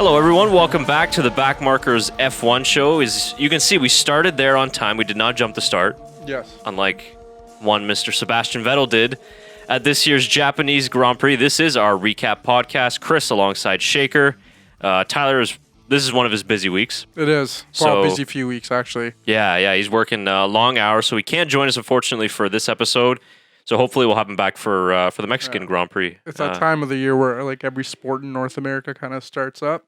Hello, everyone. Welcome back to the Backmarkers F1 show. As you can see, we started there on time. We did not jump the start. Yes. Unlike one Mr. Sebastian Vettel did at this year's Japanese Grand Prix. This is our recap podcast. Chris alongside Shaker. Tyler, this is one of his busy weeks. It is. Well, busy few weeks, actually. Yeah. He's working long hours, so he can't join us, unfortunately, for this episode. So hopefully we'll have him back for the Mexican Grand Prix. It's that time of the year where like every sport in North America kind of starts up.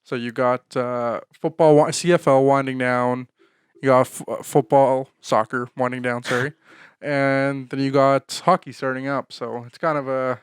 So you got football, CFL winding down. You got football, soccer winding down. Sorry, and then you got hockey starting up. So it's kind of a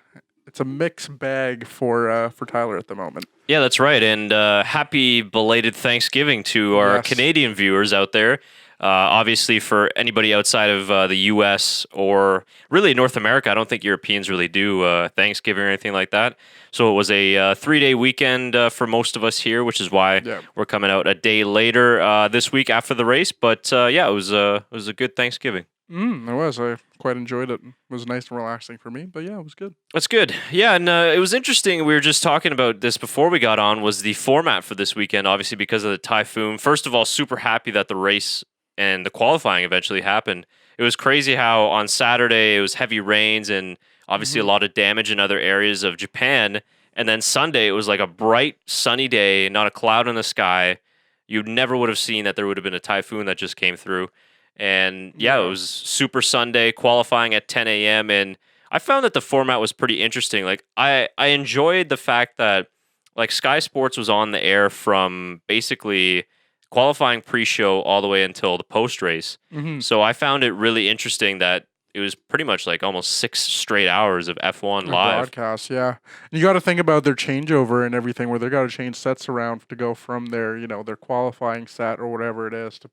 mixed bag for Tyler at the moment. Yeah, that's right. And happy belated Thanksgiving to our Canadian viewers out there. Obviously, for anybody outside of the U.S. or really North America, I don't think Europeans really do Thanksgiving or anything like that. So it was a 3-day weekend for most of us here, which is why we're coming out a day later this week after the race. But it was a good Thanksgiving. It was. I quite enjoyed it. It was nice and relaxing for me, but yeah, it was good. That's good. Yeah, and it was interesting. We were just talking about this before we got on, was the format for this weekend, obviously because of the Typhoon. First of all, super happy that the race and the qualifying eventually happened. It was crazy how on Saturday it was heavy rains and obviously a lot of damage in other areas of Japan. And then Sunday it was like a bright, sunny day, not a cloud in the sky. You never would have seen that there would have been a typhoon that just came through. And it was Super Sunday, qualifying at 10 a.m. And I found that the format was pretty interesting. Like I enjoyed the fact that like Sky Sports was on the air from basically qualifying pre-show all the way until the post-race. So I found it really interesting that it was pretty much like almost 6 straight hours of F1 live. Broadcast, yeah. And you got to think about their changeover and everything where they got to change sets around to go from their, their qualifying set or whatever it is to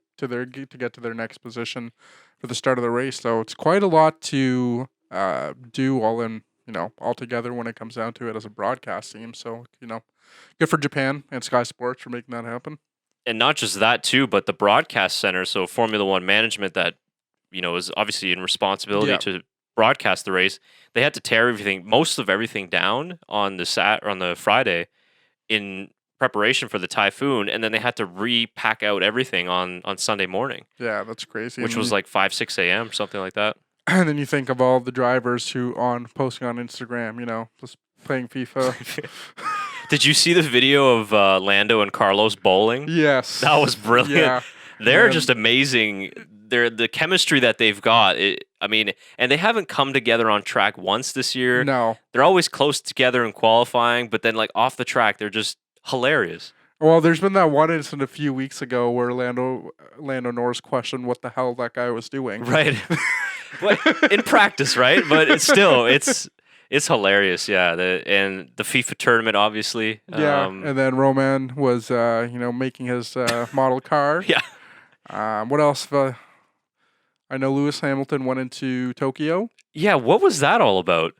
get to their next position for the start of the race. So it's quite a lot to do all together when it comes down to it as a broadcast team. So, good for Japan and Sky Sports for making that happen. And not just that too, but the broadcast center, so Formula One management that, is obviously in responsibility to broadcast the race. They had to tear most of everything down on the Friday in preparation for the Typhoon, and then they had to repack out everything on Sunday morning. Yeah, that's crazy. Which was like 5, 6 a.m., something like that. And then you think of all the drivers who posting on Instagram, just playing FIFA. Did you see the video of Lando and Carlos bowling? Yes. That was brilliant. Yeah. They're just amazing. The chemistry that they've got, and they haven't come together on track once this year. No. They're always close together in qualifying, but then like off the track, they're just hilarious. Well, there's been that one incident a few weeks ago where Lando Norris questioned what the hell that guy was doing. Right. In practice, right? But it's hilarious, yeah. And the FIFA tournament, obviously. Yeah, and then Roman was, making his model car. Yeah. What else? I know Lewis Hamilton went into Tokyo. Yeah, what was that all about?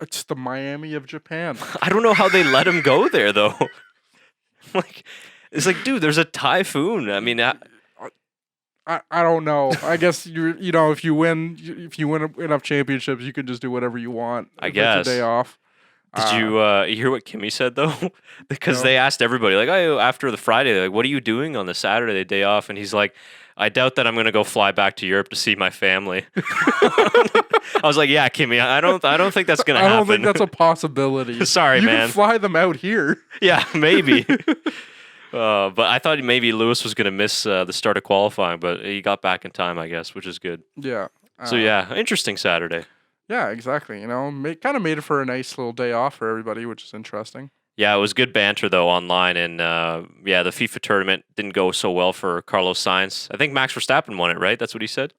It's the Miami of Japan. I don't know how they let him go there, though. It's like, dude, there's a typhoon. I mean, I don't know. I guess if you win enough championships, you can just do whatever you want. I guess. It's a day off. Did you hear what Kimmy said though? Because they asked everybody, like, oh, after the Friday, like, what are you doing on the Saturday, the day off? And he's like, I doubt that I'm gonna go fly back to Europe to see my family. I was like, yeah, Kimmy, I don't think that's gonna happen. I don't think that's a possibility. Sorry, man. You can fly them out here. Yeah, maybe. But I thought maybe Lewis was gonna miss the start of qualifying, but he got back in time, I guess, which is good. Yeah. So interesting Saturday. Yeah, exactly. Kind of made it for a nice little day off for everybody, which is interesting. Yeah, it was good banter, though, online. And, the FIFA tournament didn't go so well for Carlos Sainz. I think Max Verstappen won it, right? That's what he said?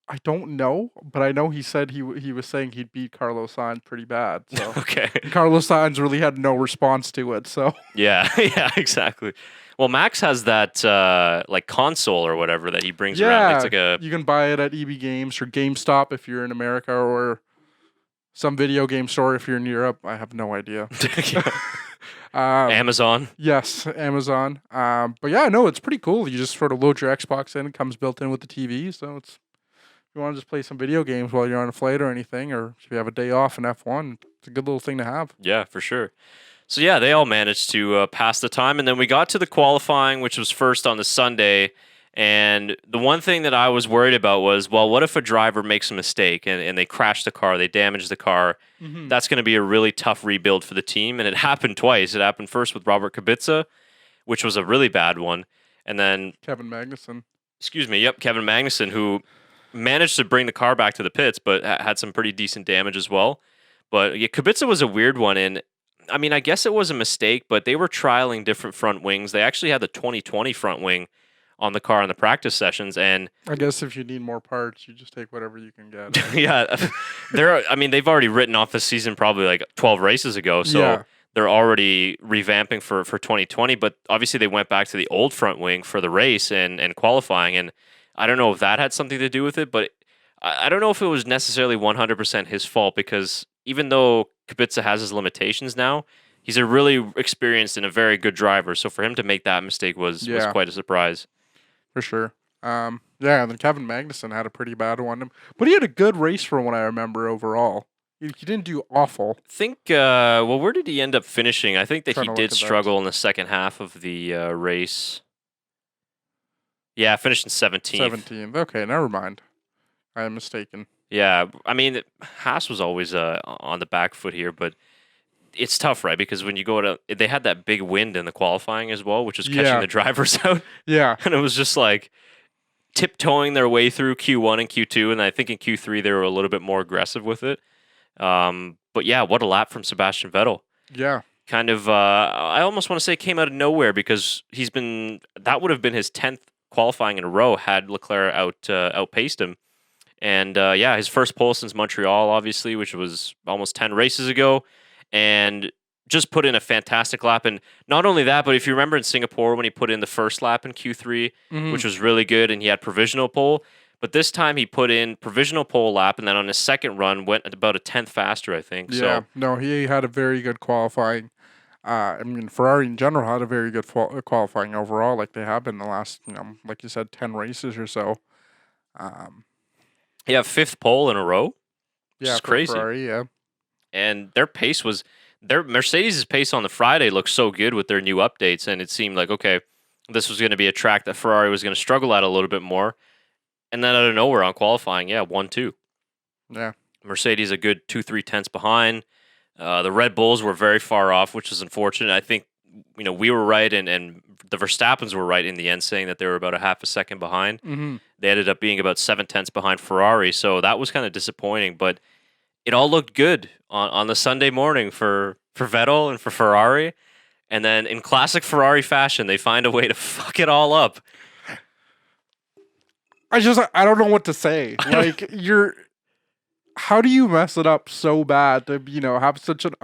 I don't know, but I know he said he was saying he'd beat Carlos Sainz pretty bad. So okay. Carlos Sainz really had no response to it, so. Yeah, exactly. Well, Max has that console or whatever that he brings around. It's like you can buy it at EB Games or GameStop if you're in America, or some video game store if you're in Europe. I have no idea. Amazon. Yes, Amazon. But yeah, no, it's pretty cool. You just sort of load your Xbox in. It comes built in with the TV, so it's you want to just play some video games while you're on a flight or anything, or if you have a day off in F1, it's a good little thing to have. Yeah, for sure. So yeah, they all managed to pass the time, and then we got to the qualifying, which was first on the Sunday. And the one thing that I was worried about was, well, what if a driver makes a mistake and they crash the car, they damage the car? Mm-hmm. That's going to be a really tough rebuild for the team. And it happened twice. It happened first with Robert Kubica, which was a really bad one. And then Kevin Magnussen. Kevin Magnussen, who managed to bring the car back to the pits, but had some pretty decent damage as well. But yeah, Kubica was a weird one. And I mean, I guess it was a mistake, but they were trialing different front wings. They actually had the 2020 front wing on the car in the practice sessions, and I guess if you need more parts, you just take whatever you can get. yeah, they've already written off the season probably like 12 races ago, so they're already revamping for 2020. But obviously, they went back to the old front wing for the race and qualifying, and I don't know if that had something to do with it, but I don't know if it was necessarily 100% his fault, because even though Kubica has his limitations now, he's a really experienced and a very good driver. So for him to make that mistake was quite a surprise. For sure. And then Kevin Magnussen had a pretty bad one. But he had a good race from what I remember overall. He didn't do awful. I think, where did he end up finishing? I think that he did struggle in the second half of the race. Yeah, finished in 17th. 17th. Okay, never mind. I am mistaken. Yeah, I mean, Haas was always on the back foot here, but it's tough, right? Because when you go to, they had that big wind in the qualifying as well, which was catching the drivers out. Yeah. And it was just like tiptoeing their way through Q1 and Q2. And I think in Q3, they were a little bit more aggressive with it. But yeah, what a lap from Sebastian Vettel. Yeah. Kind of, I almost want to say came out of nowhere, because that would have been his 10th qualifying in a row had Leclerc outpaced him. And his first pole since Montreal, obviously, which was almost 10 races ago. And just put in a fantastic lap. And not only that, but if you remember in Singapore when he put in the first lap in Q3, which was really good, and he had provisional pole. But this time he put in provisional pole lap, and then on his second run went about a 10th faster, I think. Yeah, no, he had a very good qualifying. I mean, Ferrari in general had a very good qualifying overall, like they have been the last, like you said, 10 races or so. Yeah, 5th pole in a row. Yeah, it's crazy. Ferrari, yeah. And their Mercedes' pace on the Friday looked so good with their new updates, and it seemed like, okay, this was going to be a track that Ferrari was going to struggle at a little bit more. And then out of nowhere on qualifying, 1-2. Yeah. Mercedes a good 2-3 tenths behind. The Red Bulls were very far off, which is unfortunate. I think, we were right, and the Verstappens were right in the end, saying that they were about a half a second behind. Mm-hmm. They ended up being about 7 tenths behind Ferrari, so that was kind of disappointing, but it all looked good on the Sunday morning for Vettel and for Ferrari. And then in classic Ferrari fashion, they find a way to fuck it all up. I don't know what to say. Like, how do you mess it up so bad to, have such an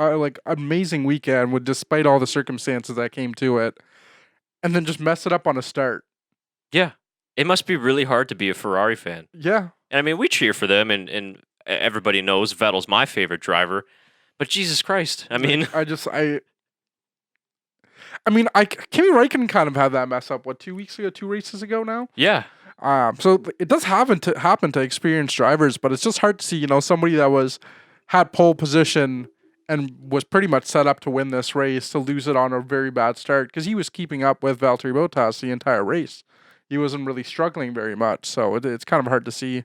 amazing weekend despite all the circumstances that came to it, and then just mess it up on a start? Yeah. It must be really hard to be a Ferrari fan. Yeah. And I mean, we cheer for them, and everybody knows Vettel's my favorite driver, but Jesus Christ, I mean, Kimi Räikkönen kind of had that mess up. 2 races ago now? Yeah. So it does happen to experienced drivers, but it's just hard to see, somebody that had pole position and was pretty much set up to win this race to lose it on a very bad start, because he was keeping up with Valtteri Bottas the entire race. He wasn't really struggling very much, so it's kind of hard to see.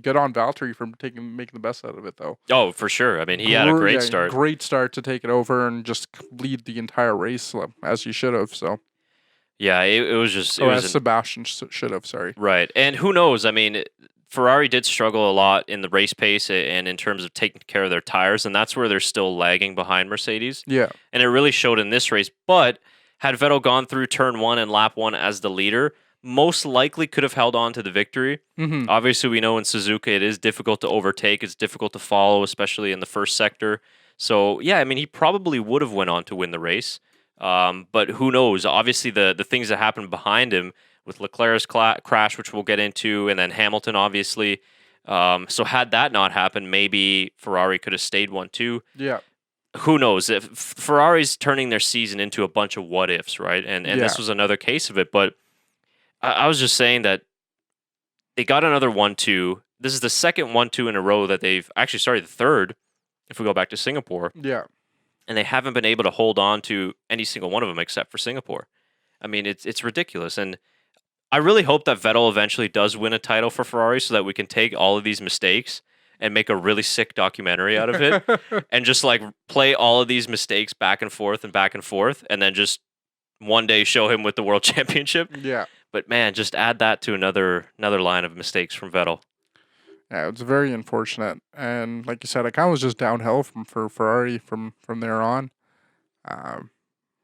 Good on Valtteri for making the best out of it, though. Oh, for sure. I mean, he had a great start. Great start to take it over and just lead the entire race as he should have. So, yeah, it was just. Sebastian should have. Sorry. Right, and who knows? I mean, Ferrari did struggle a lot in the race pace and in terms of taking care of their tires, and that's where they're still lagging behind Mercedes. Yeah, and it really showed in this race. But had Vettel gone through turn 1 and lap 1 as the leader, most likely could have held on to the victory. Mm-hmm. Obviously, we know in Suzuka it is difficult to overtake. It's difficult to follow, especially in the first sector. So, yeah, I mean, he probably would have went on to win the race. But who knows? Obviously, the things that happened behind him with Leclerc's crash, which we'll get into, and then Hamilton, obviously. So had that not happened, maybe Ferrari could have stayed 1-2. Yeah. Who knows? If Ferrari's turning their season into a bunch of what-ifs, right? And this was another case of it. But I was just saying that they got another 1-2. This is the second 1-2 in a row that they've actually, sorry, the third, if we go back to Singapore. Yeah. And they haven't been able to hold on to any single one of them except for Singapore. I mean, it's ridiculous. And I really hope that Vettel eventually does win a title for Ferrari so that we can take all of these mistakes and make a really sick documentary out of it and just like play all of these mistakes back and forth and then just one day show him with the world championship. Yeah. But man, just add that to another line of mistakes from Vettel. Yeah, it's very unfortunate. And like you said, it kind of was just downhill for Ferrari from there on. A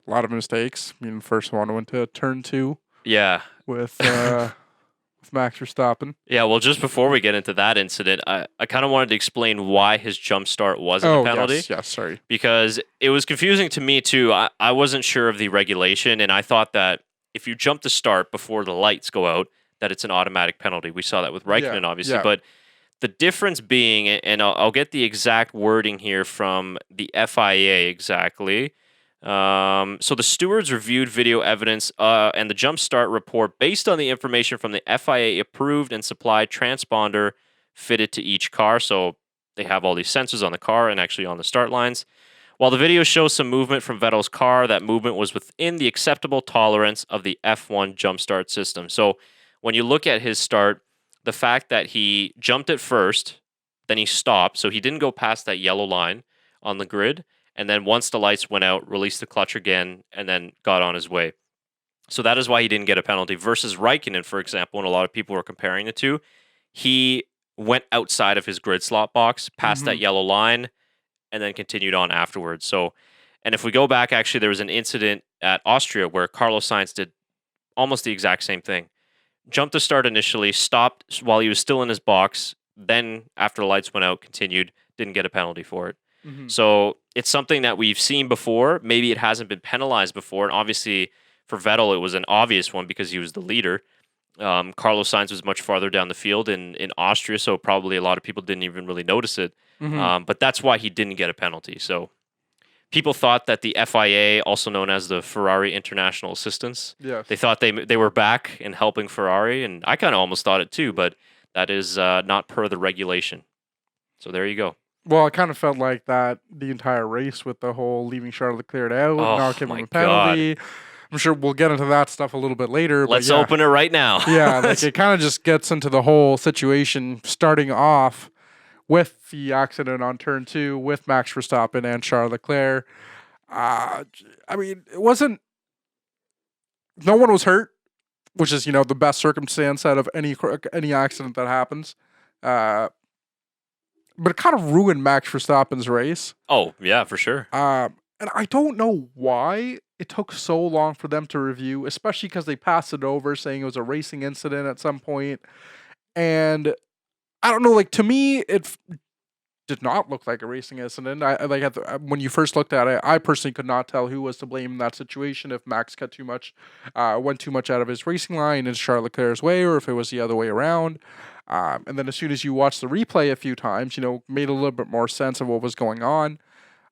lot of mistakes. I mean, the first one went to turn 2. Yeah. With Max Verstappen. Yeah, well, just before we get into that incident, I kind of wanted to explain why his jump start wasn't a penalty. Yes, sorry. Because it was confusing to me, too. I wasn't sure of the regulation, and I thought that if you jump to start before the lights go out, that it's an automatic penalty. We saw that with Raikkonen, obviously. But the difference being, and I'll get the exact wording here from the FIA exactly. So the stewards reviewed video evidence and the jump start report based on the information from the FIA approved and supplied transponder fitted to each car. So they have all these sensors on the car and actually on the start lines. While the video shows some movement from Vettel's car, that movement was within the acceptable tolerance of the F1 jump start system. So when you look at his start, the fact that he jumped at first, then he stopped, so he didn't go past that yellow line on the grid. And then once the lights went out, released the clutch again, and then got on his way. So that is why he didn't get a penalty. Versus Raikkonen, for example, and a lot of people were comparing the two, he went outside of his grid slot box, past that yellow line, and then continued on afterwards. So, and if we go back, actually, there was an incident at Austria where Carlos Sainz did almost the exact same thing. Jumped to start initially, stopped while he was still in his box, then after the lights went out, continued, didn't get a penalty for it. So it's something that we've seen before. Maybe it hasn't been penalized before. And obviously for Vettel, it was an obvious one because he was the leader. Carlos Sainz was much farther down the field in Austria, so probably a lot of people didn't even really notice it. But that's why he didn't get a penalty. So people thought that the FIA, also known as the Ferrari International Assistance, they thought they were back and helping Ferrari. And I kind of almost thought it too, but that is not per the regulation. So there you go. Well, it kind of felt like that the entire race with the whole leaving Charles Leclerc out, not giving him a penalty. God. I'm sure we'll get into that stuff a little bit later. Let's open it right now. Yeah, like it kind of just gets into the whole situation starting off with the accident on turn 2 with Max Verstappen and Charles Leclerc. I mean, it wasn't... No one was hurt, which is, the best circumstance out of any accident that happens. But it kind of ruined Max Verstappen's race. Oh, yeah, for sure. And I don't know why it took so long for them to review, especially because they passed it over saying it was a racing incident at some point. And I don't know, like, to me, it did not look like a racing incident. When you first looked at it, I personally could not tell who was to blame in that situation, if Max went too much out of his racing line in Charles Leclerc's way, or if it was the other way around. And then as soon as you watch the replay a few times, made a little bit more sense of what was going on.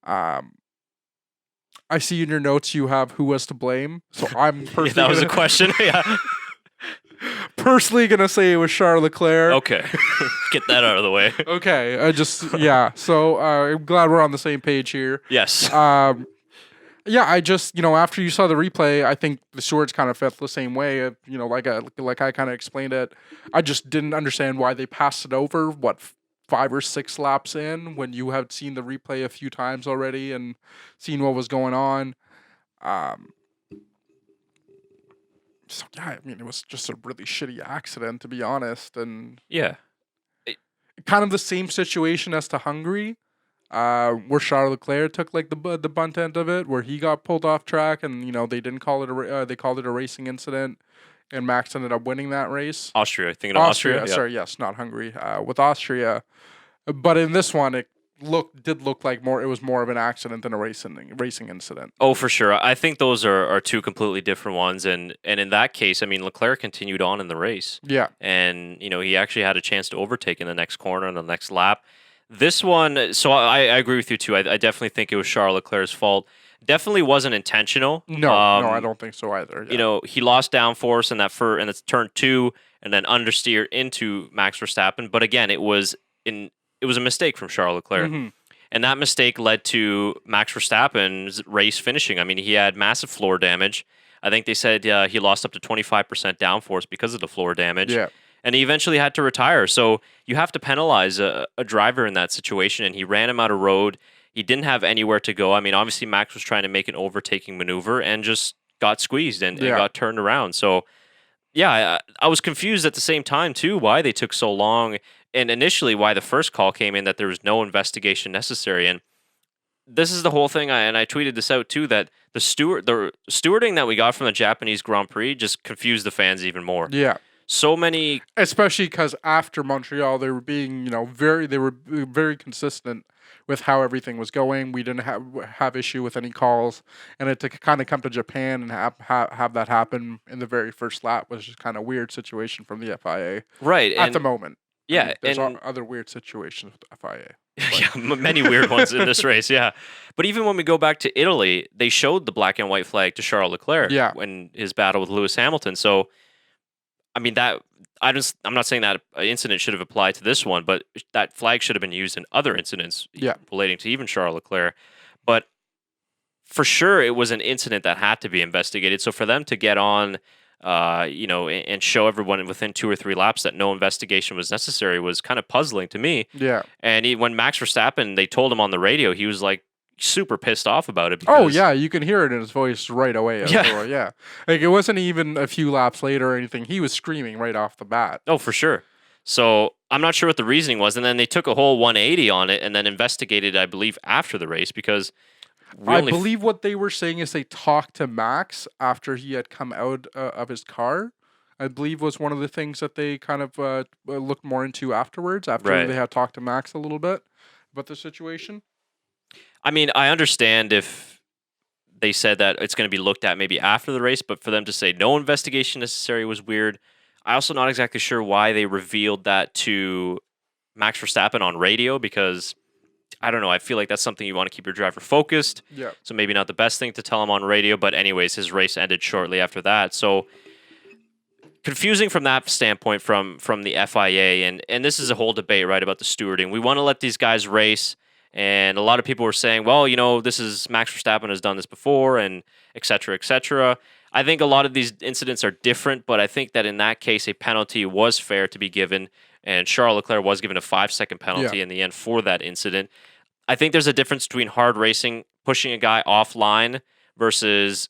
I see in your notes you have who was to blame. So I'm personally that was a question. Yeah. Personally gonna say it was Charles Leclerc. Okay. Get that out of the way. Okay. So I'm glad we're on the same page here. Yes. Yeah, I just, after you saw the replay, I think the stewards kind of felt the same way. Like I kind of explained it. I just didn't understand why they passed it over, 5 or 6 laps in, when you had seen the replay a few times already and seen what was going on. So, yeah, I mean, it was just a really shitty accident, to be honest. And yeah. Kind of the same situation as to Hungary. Where Charles Leclerc took like the bunt end of it, where he got pulled off track, and they didn't call it they called it a racing incident, and Max ended up winning that race. Austria, thinking of Austria. Yeah. Sorry, yes, not Hungary. With Austria, but in this one, it did look like it was more of an accident than a racing incident. Oh, for sure. I think those are two completely different ones, and in that case, I mean, Leclerc continued on in the race. Yeah, and he actually had a chance to overtake in the next corner and the next lap. This one, so I agree with you too. I definitely think it was Charles Leclerc's fault. Definitely wasn't intentional. No, I don't think so either. Yeah. You know, he lost downforce in that and it's turn 2, and then understeer into Max Verstappen. But again, it was a mistake from Charles Leclerc. Mm-hmm. And that mistake led to Max Verstappen's race finishing. I mean, he had massive floor damage. I think they said he lost up to 25% downforce because of the floor damage. Yeah. And he eventually had to retire. So you have to penalize a driver in that situation. And he ran him out of road. He didn't have anywhere to go. I mean, obviously, Max was trying to make an overtaking maneuver and just got squeezed and got turned around. So, yeah, I was confused at the same time, too, why they took so long. And initially, why the first call came in that there was no investigation necessary. And this is the whole thing. And I tweeted this out, too, that the stewarding that we got from the Japanese Grand Prix just confused the fans even more. Yeah. So many, especially because after Montreal, they were being, very consistent with how everything was going. We didn't have issue with any calls, and it to kind of come to Japan and have that happen in the very first lap was just kind of weird situation from the FIA, right? At the moment, yeah, I mean, there's other weird situations with the FIA. Yeah, many weird ones in this race. Yeah, but even when we go back to Italy, they showed the black and white flag to Charles Leclerc. Yeah. In his battle with Lewis Hamilton. So, I mean, I'm not saying that incident should have applied to this one, but that flag should have been used in other incidents relating to even Charles Leclerc. But for sure, it was an incident that had to be investigated. So for them to get on, and show everyone within 2 or 3 laps that no investigation was necessary was kind of puzzling to me. Yeah. And when Max Verstappen, they told him on the radio, he was like, super pissed off about it. Oh yeah, you can hear it in his voice right away. Yeah. Like it wasn't even a few laps later or anything. He was screaming right off the bat. Oh, for sure. So I'm not sure what the reasoning was, and then they took a whole 180 on it and then investigated, I believe, after the race because I believe what they were saying is they talked to Max after he had come out of his car. I believe was one of the things that they kind of looked more into afterwards. After they had talked to Max a little bit about the situation. I mean, I understand if they said that it's going to be looked at maybe after the race, but for them to say no investigation necessary was weird. I also not exactly sure why they revealed that to Max Verstappen on radio because, I don't know, I feel like that's something you want to keep your driver focused. Yeah. So maybe not the best thing to tell him on radio, but anyways, his race ended shortly after that. So confusing from that standpoint from the FIA, and this is a whole debate, right, about the stewarding. We want to let these guys race. And a lot of people were saying, well, this is Max Verstappen has done this before and et cetera, et cetera. I think a lot of these incidents are different, but I think that in that case, a penalty was fair to be given. And Charles Leclerc was given a 5-second penalty in the end for that incident. I think there's a difference between hard racing, pushing a guy offline versus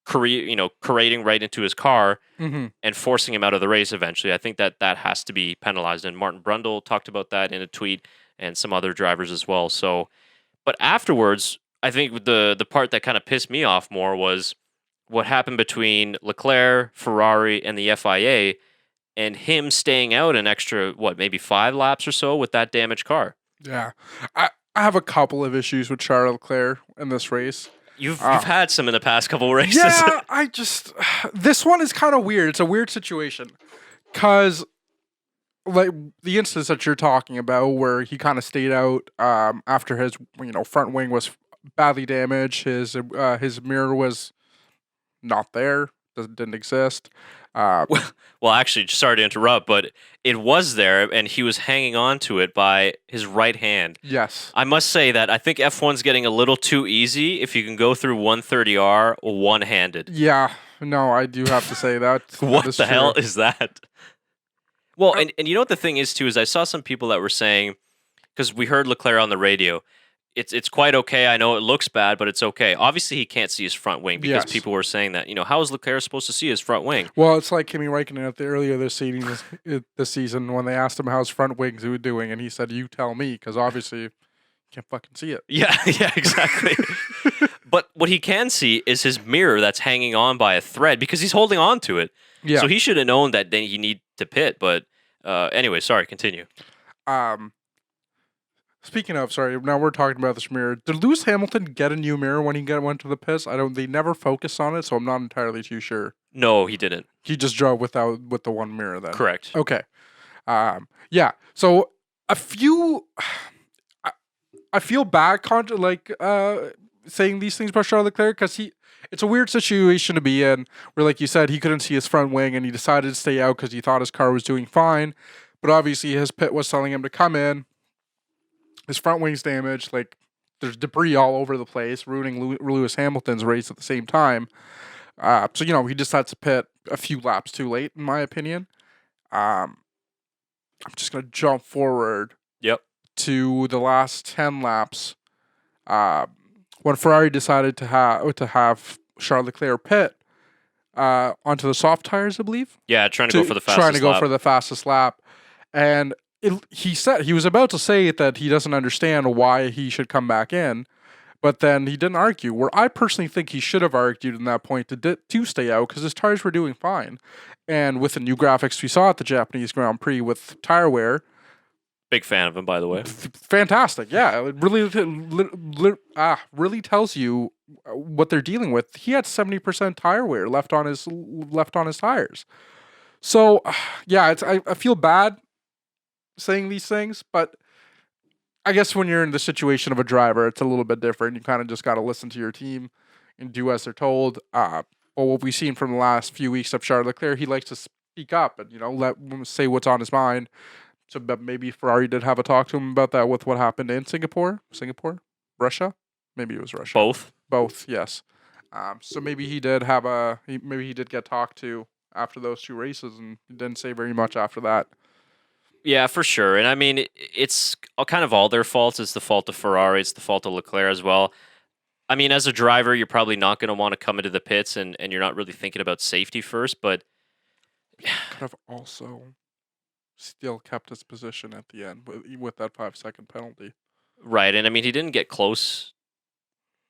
creating right into his car and forcing him out of the race eventually. I think that has to be penalized. And Martin Brundle talked about that in a tweet. And some other drivers as well. So, but afterwards, I think the part that kind of pissed me off more was what happened between Leclerc, Ferrari, and the FIA, and him staying out an extra, maybe 5 laps or so with that damaged car. Yeah. I have a couple of issues with Charles Leclerc in this race. You've had some in the past couple of races. Yeah, this one is kind of weird. It's a weird situation because like the instance that you're talking about where he kind of stayed out after his front wing was badly damaged, his mirror was not there, didn't exist. Well, actually, sorry to interrupt, but it was there, and he was hanging on to it by his right hand. Yes. I must say that I think F1's getting a little too easy if you can go through 130R one-handed. Yeah, no, I do have to say that. What the hell is that? Well, and you know what the thing is, too, is I saw some people that were saying, because we heard Leclerc on the radio, it's quite okay. I know it looks bad, but it's okay. Obviously, he can't see his front wing because people were saying that, how is Leclerc supposed to see his front wing? Well, it's like Kimi Räikkönen earlier this season when they asked him how his front wings were doing, and he said, "You tell me," because obviously you can't fucking see it. Yeah, exactly. But what he can see is his mirror that's hanging on by a thread because he's holding on to it. Yeah. So he should have known that then you need to pit, but anyway, sorry, continue. Speaking of, sorry, now we're talking about this mirror. Did Lewis Hamilton get a new mirror when he went to the pits? They never focus on it, so I'm not entirely too sure. No, he didn't. He just drove with the one mirror then. Correct. Okay. Yeah. So I feel bad saying these things about Charles Leclerc because it's a weird situation to be in where, like you said, he couldn't see his front wing and he decided to stay out because he thought his car was doing fine. But obviously his pit was telling him to come in. His front wing's damaged. Like, there's debris all over the place, ruining Lewis Hamilton's race at the same time. So, he decides to pit a few laps too late, in my opinion. I'm just going to jump forward to the last 10 laps. When Ferrari decided to have Charles Leclerc pit onto the soft tires, I believe. Yeah, trying to go for the fastest lap. And he was about to say that he doesn't understand why he should come back in, but then he didn't argue. Where I personally think he should have argued in that point to stay out because his tires were doing fine. And with the new graphics we saw at the Japanese Grand Prix with tire wear, big fan of him, by the way. Fantastic, yeah. It really tells you what they're dealing with. He had 70% tire wear left on his tires. So, yeah, I feel bad saying these things, but I guess when you're in the situation of a driver, it's a little bit different. You kind of just got to listen to your team and do as they're told. But what we've seen from the last few weeks of Charles Leclerc, he likes to speak up and say what's on his mind. So maybe Ferrari did have a talk to him about that with what happened in Singapore, Russia. Maybe it was Russia. Both, yes. So maybe he did get talked to after those two races, and he didn't say very much after that. Yeah, for sure. And I mean, it's kind of all their faults. It's the fault of Ferrari. It's the fault of Leclerc as well. I mean, as a driver, you're probably not going to want to come into the pits, and you're not really thinking about safety first, but could have also still kept his position at the end with that 5-second penalty. Right, and I mean, he didn't get close.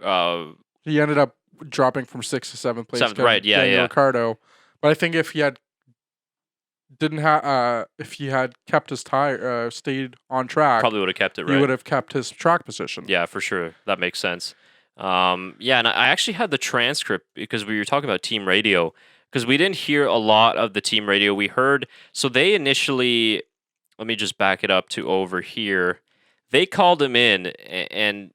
He ended up dropping from 6th to 7th place. Right, yeah, Daniel Ricciardo. But I think if he had kept his tire, stayed on track, probably would have kept it. Right, he would have kept his track position. Yeah, for sure, that makes sense. Yeah, and I actually had the transcript because we were talking about team radio. Because we didn't hear a lot of the team radio. We heard, so they initially, let me just back it up to over here. They called him in, and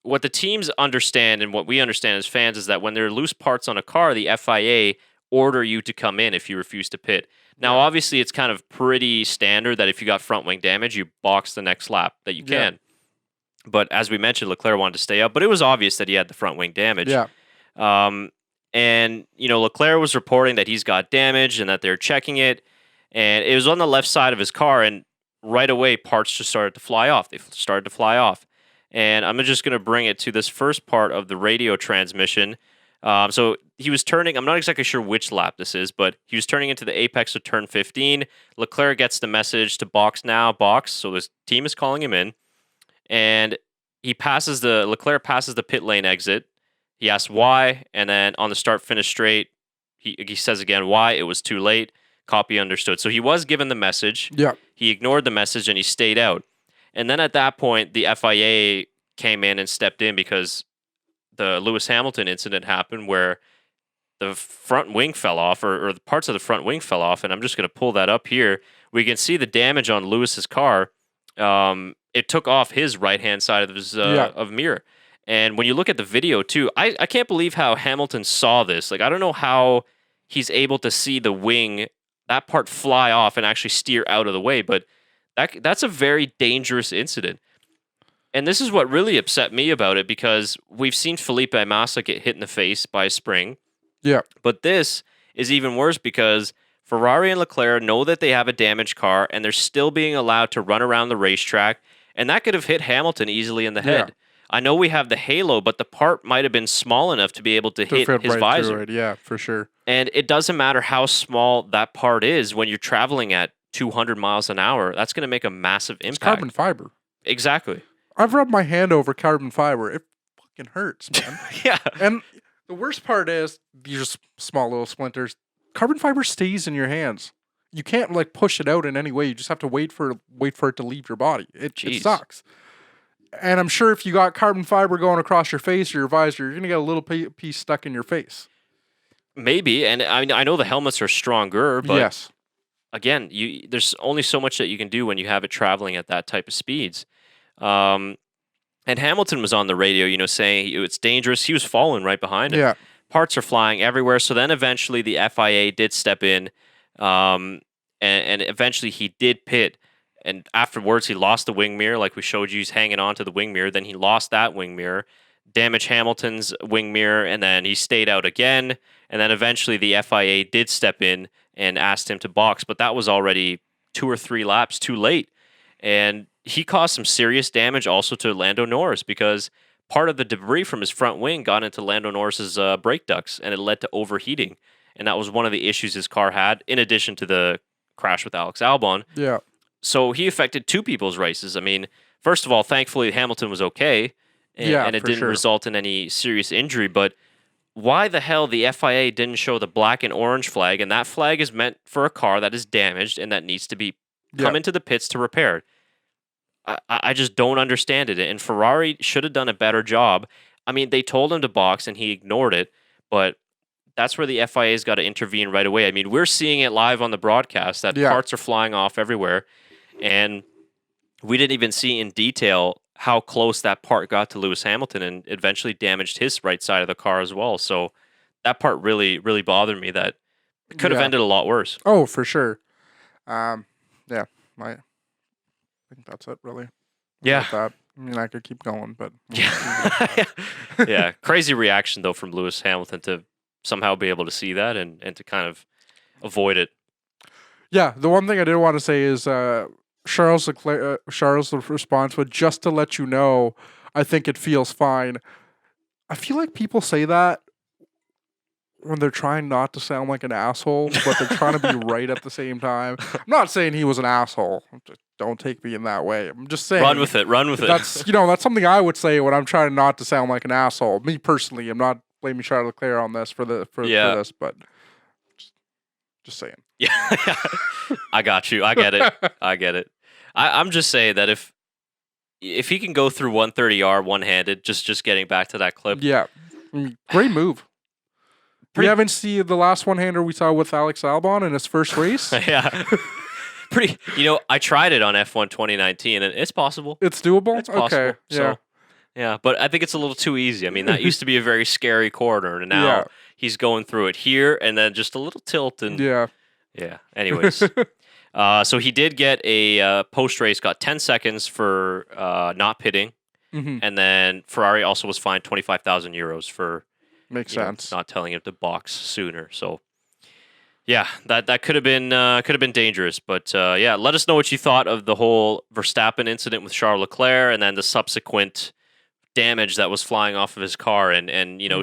what the teams understand and what we understand as fans is that when there are loose parts on a car, the FIA order you to come in if you refuse to pit. Now, obviously, it's kind of pretty standard that if you got front wing damage, you box the next lap that you can. But as we mentioned, Leclerc wanted to stay up, but it was obvious that he had the front wing damage. Yeah. And, Leclerc was reporting that he's got damage and that they're checking it. And it was on the left side of his car. And right away, parts just started to fly off. They started to fly off. And I'm just going to bring it to this first part of the radio transmission. So he was turning, I'm not exactly sure which lap this is, but he was turning into the apex of turn 15. Leclerc gets the message to box now, box. So his team is calling him in. And Leclerc passes the pit lane exit. He asks why, and then on the start-finish straight, he says again why. It was too late. Copy understood. So he was given the message. Yeah. He ignored the message, and he stayed out. And then at that point, the FIA came in and stepped in because the Lewis Hamilton incident happened where the front wing fell off, or the parts of the front wing fell off, and I'm just going to pull that up here. We can see the damage on Lewis's car. It took off his right-hand side of his of mirror. And when you look at the video, too, I can't believe how Hamilton saw this. Like, I don't know how he's able to see the wing, that part fly off and actually steer out of the way. But that's a very dangerous incident. And this is what really upset me about it, because we've seen Felipe Massa get hit in the face by a spring. Yeah. But this is even worse because Ferrari and Leclerc know that they have a damaged car, and they're still being allowed to run around the racetrack. And that could have hit Hamilton easily in the head. Yeah. I know we have the halo, but the part might have been small enough to be able to hit his visor. Yeah, for sure. And it doesn't matter how small that part is when you're traveling at 200 miles an hour. That's going to make a massive impact. It's carbon fiber. Exactly. I've rubbed my hand over carbon fiber. It fucking hurts, man. Yeah. And the worst part is these are small little splinters. Carbon fiber stays in your hands. You can't push it out in any way. You just have to wait for it to leave your body. It sucks. And I'm sure if you got carbon fiber going across your face or your visor, you're gonna get a little piece stuck in your face. Maybe, and I know the helmets are stronger, but yes. Again, there's only so much that you can do when you have it traveling at that type of speeds. And Hamilton was on the radio, saying it's dangerous. He was falling right behind him. Yeah. Parts are flying everywhere. So then eventually the FIA did step in, and eventually he did pit. And afterwards, he lost the wing mirror, like we showed you. He's hanging on to the wing mirror. Then he lost that wing mirror, damaged Hamilton's wing mirror, and then he stayed out again. And then eventually the FIA did step in and asked him to box, but that was already 2 or 3 laps too late. And he caused some serious damage also to Lando Norris because part of the debris from his front wing got into Lando Norris's brake ducts, and it led to overheating. And that was one of the issues his car had, in addition to the crash with Alex Albon. Yeah. So he affected 2 people's races. I mean, first of all, thankfully Hamilton was okay, and it didn't result in any serious injury. But why the hell the FIA didn't show the black and orange flag, and that flag is meant for a car that is damaged and that needs to be come into the pits to repair it. I just don't understand it. And Ferrari should have done a better job. I mean, they told him to box and he ignored it, but that's where the FIA's got to intervene right away. I mean, we're seeing it live on the broadcast that parts are flying off everywhere, and we didn't even see in detail how close that part got to Lewis Hamilton and eventually damaged his right side of the car as well. So that part really, really bothered me. That it could have ended a lot worse. Oh, for sure. I think that's it, really. That. I mean, I could keep going, but... Yeah, crazy reaction, though, from Lewis Hamilton to somehow be able to see that and to kind of avoid it. Yeah, the one thing I did want to say is Charles' response was, just to let you know, I think it feels fine. I feel like people say that when they're trying not to sound like an asshole, but they're trying to be right at the same time. I'm not saying he was an asshole. Don't take me in that way. I'm just saying. Run with it. That's that's something I would say when I'm trying not to sound like an asshole. Me personally, I'm not blaming Charles Leclerc on this for this, but just saying. Yeah, I got you. I get it. I'm just saying that if he can go through 130R one-handed, just getting back to that clip. Yeah, great move. We haven't seen the last one-hander we saw with Alex Albon in his first race. Yeah. I tried it on F1 2019, and it's possible. It's doable? It's possible. Okay. So, yeah, but I think it's a little too easy. I mean, that used to be a very scary corner, and now he's going through it here, and then just a little tilt. And yeah. Anyways. So he did get a post-race, got 10 seconds for not pitting, and then Ferrari also was fined 25,000 euros for... Makes sense. Not telling him to box sooner. So, yeah, that could have been dangerous. But let us know what you thought of the whole Verstappen incident with Charles Leclerc, and then the subsequent damage that was flying off of his car. And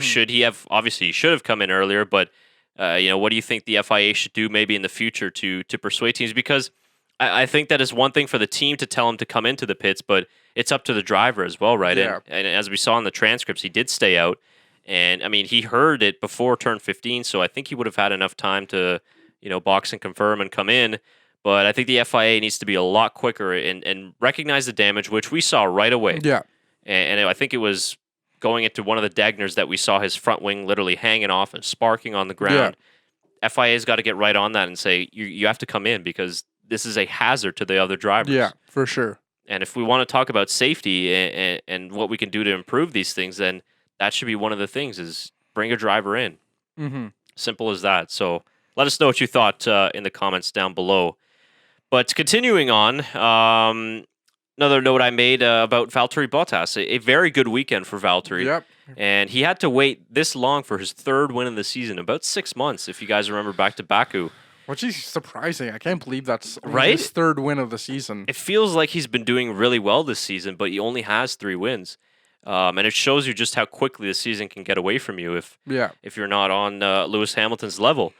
should he have? Obviously, he should have come in earlier. But what do you think the FIA should do maybe in the future to persuade teams? Because I think that is one thing for the team to tell him to come into the pits, but it's up to the driver as well, right? Yeah. And as we saw in the transcripts, he did stay out. And, I mean, he heard it before turn 15, so I think he would have had enough time to, box and confirm and come in. But I think the FIA needs to be a lot quicker and recognize the damage, which we saw right away. Yeah. And I think it was going into one of the Degners that we saw his front wing literally hanging off and sparking on the ground. Yeah. FIA's got to get right on that and say, you have to come in because this is a hazard to the other drivers. Yeah, for sure. And if we want to talk about safety and what we can do to improve these things, then that should be one of the things is bring a driver in. Mm-hmm. Simple as that. So let us know what you thought in the comments down below. But continuing on, another note I made about Valtteri Bottas. A very good weekend for Valtteri. Yep. And he had to wait this long for his 3rd win of the season, about 6 months, if you guys remember back to Baku. Which is surprising. I can't believe that's right? his 3rd win of the season. It feels like he's been doing really well this season, but he only has 3 wins. And it shows you just how quickly the season can get away from you if you're not on Lewis Hamilton's level.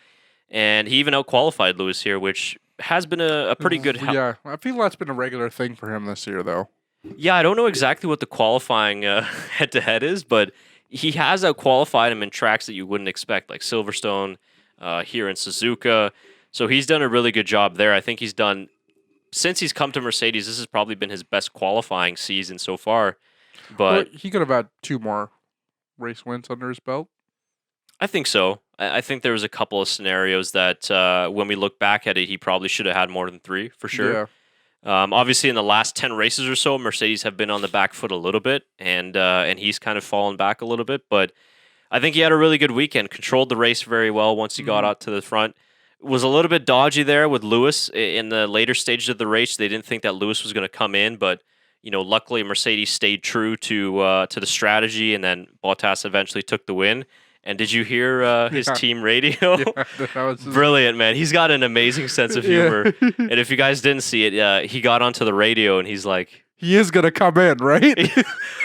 And he even out-qualified Lewis here, which has been a pretty good... Yeah, I feel that's been a regular thing for him this year, though. Yeah, I don't know exactly what the qualifying head-to-head is, but he has out-qualified him in tracks that you wouldn't expect, like Silverstone, here in Suzuka. So he's done a really good job there. I think he's done... Since he's come to Mercedes, this has probably been his best qualifying season so far. But he could have had 2 more race wins under his belt. I think so. I think there was a couple of scenarios that when we look back at it, he probably should have had more than 3 for sure. Obviously, in the last 10 races or so, Mercedes have been on the back foot a little bit, and he's kind of fallen back a little bit. But I think he had a really good weekend, controlled the race very well once he got out to the front. Was a little bit dodgy there with Lewis in the later stages of the race. They didn't think that Lewis was going to come in, but luckily Mercedes stayed true to the strategy, and then Bottas eventually took the win. And did you hear his team radio? Yeah, that was Brilliant, man. He's got an amazing sense of humor. And if you guys didn't see it, he got onto the radio and he's like, he is gonna come in, right?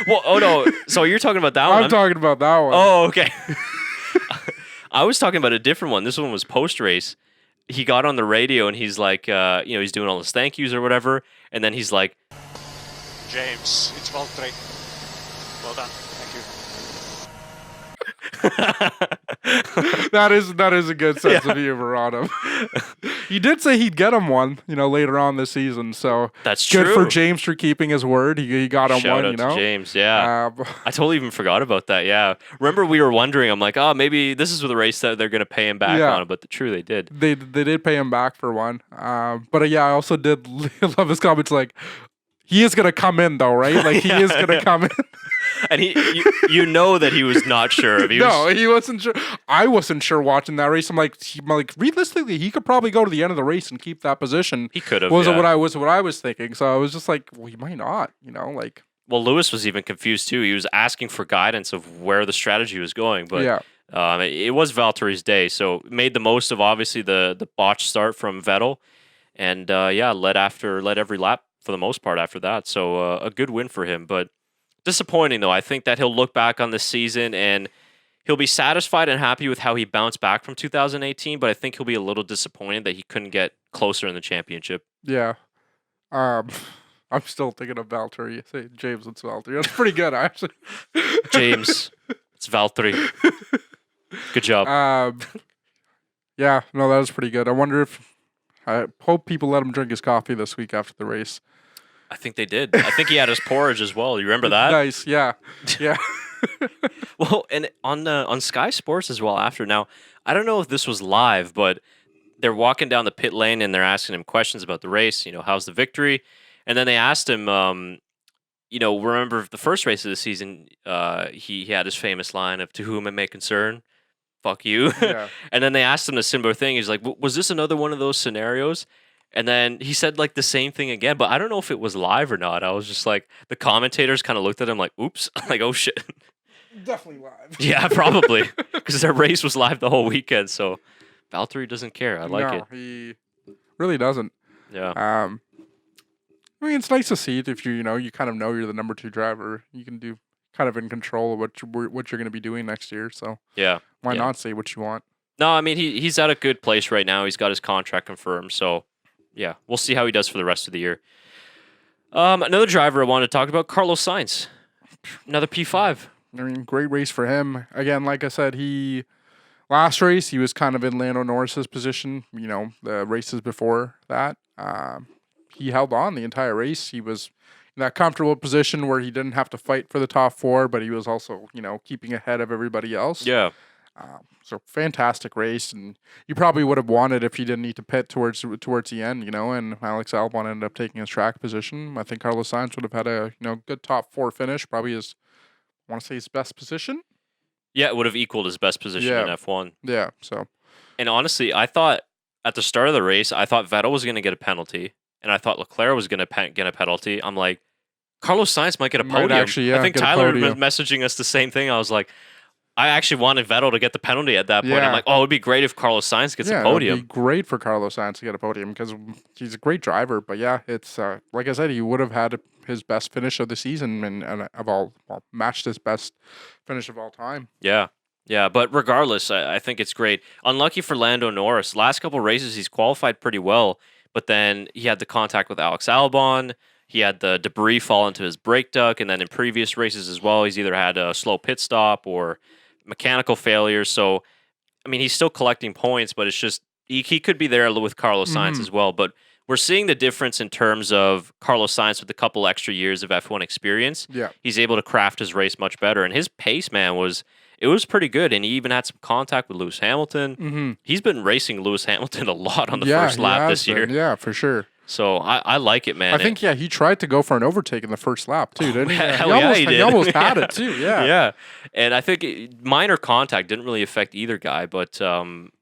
well, oh no. So you're talking about that one? I'm talking about that one. Oh, okay. I was talking about a different one. This one was post-race. He got on the radio and he's like, he's doing all his thank yous or whatever. And then he's like, James, it's Valtteri. Well done. Thank you. that is a good sense of humor on him. He did say he'd get him one, later on this season. So that's true. Good for James for keeping his word. He got him Shout one. out to James, yeah. I totally even forgot about that. Yeah, remember we were wondering. I'm like, oh, maybe this is the race that they're gonna pay him back on. But true, they did. They did pay him back for one. But yeah, I also did love his comments. Like, he is gonna come in though, right? Like he is gonna come in. And you know that he was not sure. He wasn't sure. I wasn't sure watching that race. I'm like, realistically, he could probably go to the end of the race and keep that position. He could have. What I was thinking. So I was just like, well, he might not. Well, Lewis was even confused too. He was asking for guidance of where the strategy was going. But it was Valtteri's day, so made the most of obviously the botch start from Vettel, and led every lap for the most part after that. So a good win for him, but. Disappointing, though. I think that he'll look back on this season and he'll be satisfied and happy with how he bounced back from 2018, but I think he'll be a little disappointed that he couldn't get closer in the championship. Yeah. I'm still thinking of Valtteri. Say James, it's Valtteri. That's pretty good, actually. James, it's Valtteri. Good job. Yeah, no, that was pretty good. I hope people let him drink his coffee this week after the race. I think they did. I think he had his porridge as well. You remember that? Nice, yeah. Well, and on Sky Sports as well after. Now, I don't know if this was live, but they're walking down the pit lane and they're asking him questions about the race. How's the victory? And then they asked him, remember the first race of the season, he had his famous line of "To whom it may concern, fuck you." Yeah. And then they asked him a similar thing. He's like, "Was this another one of those scenarios?" And then he said like the same thing again, but I don't know if it was live or not. I was just like, the commentators kind of looked at him like, oops, like, oh shit. Definitely live. Yeah, probably. Because their race was live the whole weekend. So Valtteri doesn't care. I like it. No, he really doesn't. Yeah. I mean, it's nice to see it if you kind of know you're the number 2 driver. You can do kind of in control of what you're going to be doing next year. So yeah, why not say what you want? No, I mean, he's at a good place right now. He's got his contract confirmed. So yeah, we'll see how he does for the rest of the year. Another driver I wanted to talk about, Carlos Sainz. Another P5. I mean, great race for him. Again, like I said, last race, he was kind of in Lando Norris's position, the races before that. He held on the entire race. He was in that comfortable position where he didn't have to fight for the top 4, but he was also, keeping ahead of everybody else. Yeah. So fantastic race, and you probably would have won it if he didn't need to pit towards the end, and Alex Albon ended up taking his track position. I think Carlos Sainz would have had a good top 4 finish, probably his best position. Yeah, it would have equaled his best position in F1. Yeah, so. And honestly, I thought at the start of the race, I thought Vettel was going to get a penalty, and I thought Leclerc was going to get a penalty. I'm like, Carlos Sainz might get a podium. Actually, I think Tyler was messaging us the same thing. I was like, I actually wanted Vettel to get the penalty at that point. Yeah. I'm like, oh, it would be great if Carlos Sainz gets a podium. It would be great for Carlos Sainz to get a podium because he's a great driver. But yeah, it's like I said, he would have had his best finish of the season and matched his best finish of all time. Yeah. Yeah, but regardless, I think it's great. Unlucky for Lando Norris. Last couple races, he's qualified pretty well, but then he had the contact with Alex Albon. He had the debris fall into his brake duct, and then in previous races as well, he's either had a slow pit stop or mechanical failures. So, I mean, he's still collecting points, but it's just he could be there with Carlos Sainz as well. But we're seeing the difference in terms of Carlos Sainz with a couple extra years of F1 experience. Yeah, he's able to craft his race much better, and his pace, man, was pretty good. And he even had some contact with Lewis Hamilton. He's been racing Lewis Hamilton a lot on the first lap this year. Yeah, for sure. So I like it, man. I think he tried to go for an overtake in the first lap too, didn't he? Hell yeah, he did. He almost had it too. Yeah. Yeah, and I think minor contact didn't really affect either guy, but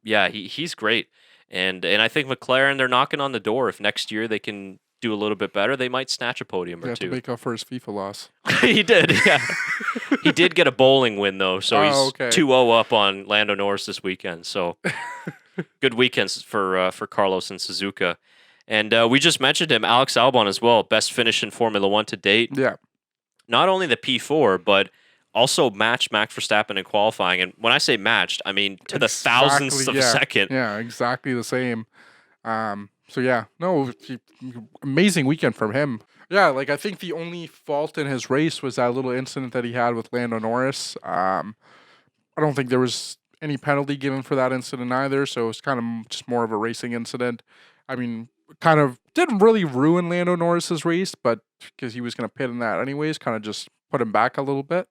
yeah, he's great, and I think McLaren, they're knocking on the door. If next year they can do a little bit better, they might snatch a podium or two. To make up for his FIFA loss. He did, yeah. He did get a bowling win though, so he's okay. 2-0 up on Lando Norris this weekend. So good weekends for Carlos and Suzuka. And we just mentioned him, Alex Albon as well, best finish in Formula One to date. Yeah. Not only the P4, but also matched Max Verstappen in qualifying. And when I say matched, I mean to the thousandths of a second. Yeah, exactly the same. So yeah, no, amazing weekend from him. Yeah, like I think the only fault in his race was that little incident that he had with Lando Norris. I don't think there was any penalty given for that incident either, so it's kind of just more of a racing incident. I mean, kind of didn't really ruin Lando Norris's race, but because he was going to pit in that anyways, kind of just put him back a little bit.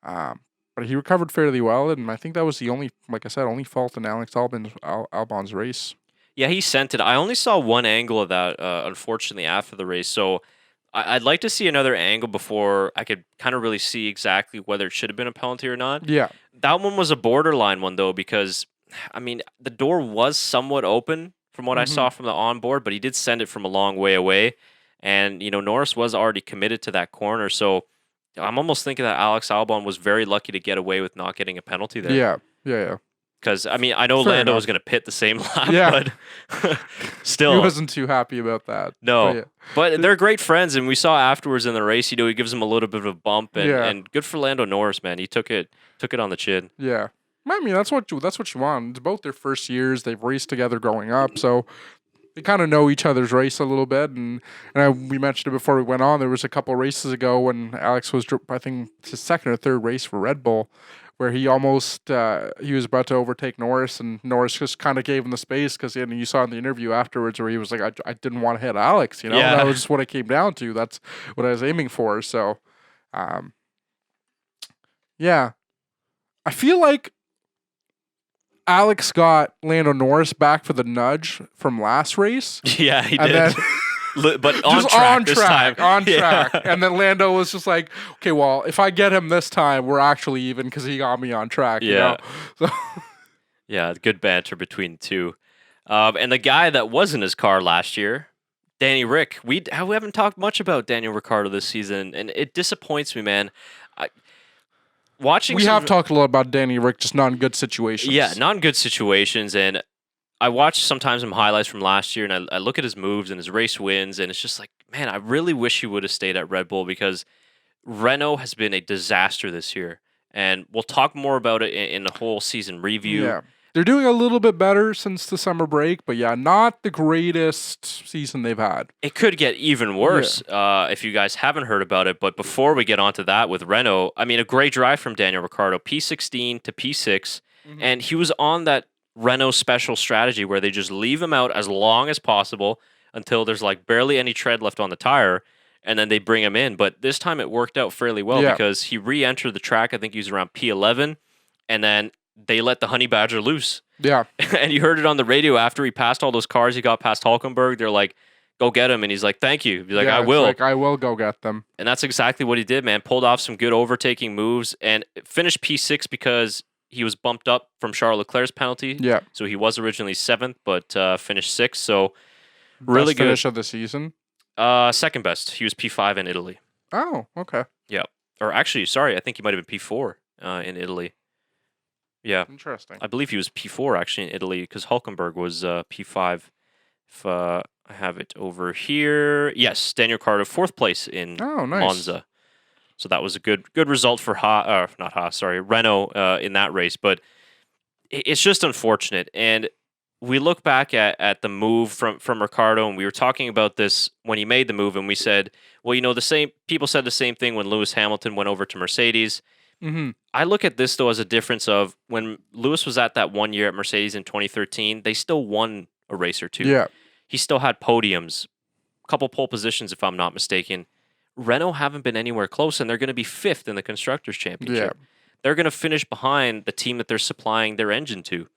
But he recovered fairly well, and I think that was the only, like I said, only fault in Alex Albon's race. Yeah, he sent it. I only saw one angle of that, unfortunately, after the race. So I'd like to see another angle before I could kind of really see exactly whether it should have been a penalty or not. Yeah. That one was a borderline one, though, because, I mean, the door was somewhat open from what I saw from the onboard, but he did send it from a long way away. And, you know, Norris was already committed to that corner. So I'm almost thinking that Alex Albon was very lucky to get away with not getting a penalty there. Yeah. Because, I mean, I know Fair Lando enough. was going to pit the same lap, Yeah. but still. He wasn't too happy about that. No. But But they're great friends, and we saw afterwards in the race, you know, he gives him a little bit of a bump, and good for Lando Norris, man. He took it on the chin. yeah. I mean, that's what you want. It's both their first years. They've raced together growing up, so they kind of know each other's race a little bit. And we mentioned it before we went on. There was a couple races ago when Alex was, I think, his second or third race for Red Bull, where he almost he was about to overtake Norris, and Norris just kind of gave him the space because you saw in the interview afterwards where he was like, I didn't want to hit Alex, you know. Yeah. That was just what it came down to. That's what I was aiming for. So, yeah, I feel like Alex got Lando Norris back for the nudge from last race. Yeah, he And did. then But on track this time. on Yeah. track. And then Lando was just like, okay, well, if I get him this time, we're actually even because he got me on track. Yeah. You know? So Yeah, good banter between the two. And the guy that was in his car last year, Danny Rick. We haven't talked much about Daniel Ricciardo this season, and it disappoints me, man. we have talked a lot about Danny Rick, just not in good situations. Yeah, not in good situations, and I watch sometimes some highlights from last year, and I look at his moves and his race wins, and it's just like, man, I really wish he would have stayed at Red Bull because Renault has been a disaster this year, and we'll talk more about it in the whole season review. Yeah. They're doing a little bit better since the summer break, but yeah, not the greatest season they've had. It could get even worse if you guys haven't heard about it. But before we get onto that with Renault, I mean, a great drive from Daniel Ricciardo, P16 to P6, and he was on that Renault special strategy where they just leave him out as long as possible until there's like barely any tread left on the tire, and then they bring him in. But this time it worked out fairly well because he re-entered the track. I think he was around P11, and then they let the Honey Badger loose. Yeah. And you heard it on the radio after he passed all those cars. He got past Hulkenberg. They're like, go get him. And he's like, thank you. He's like, I will. Like, I will go get them. And that's exactly what he did, man. Pulled off some good overtaking moves and finished P6 because he was bumped up from Charles Leclerc's penalty. Yeah. So he was originally 7th, but finished 6th. So really Best good. finish of the season. Second best. He was P5 in Italy. Oh, okay. Yeah. Or actually, sorry, I think he might have been P4 in Italy. Yeah. Interesting. I believe he was P4 actually in Italy because Hulkenberg was P5. If I have it over here. Yes, Daniel Ricciardo, 4th place in Monza. So that was a good result for Renault in that race. But it's just unfortunate. And we look back at the move from Ricciardo, and we were talking about this when he made the move, and we said, well, you know, people said the same thing when Lewis Hamilton went over to Mercedes. Mm-hmm. I look at this, though, as a difference of when Lewis was at that 1 year at Mercedes in 2013, they still won a race or two. Yeah. He still had podiums, a couple pole positions, if I'm not mistaken. Renault haven't been anywhere close, and they're going to be 5th in the Constructors' Championship. Yeah. They're going to finish behind the team that they're supplying their engine to.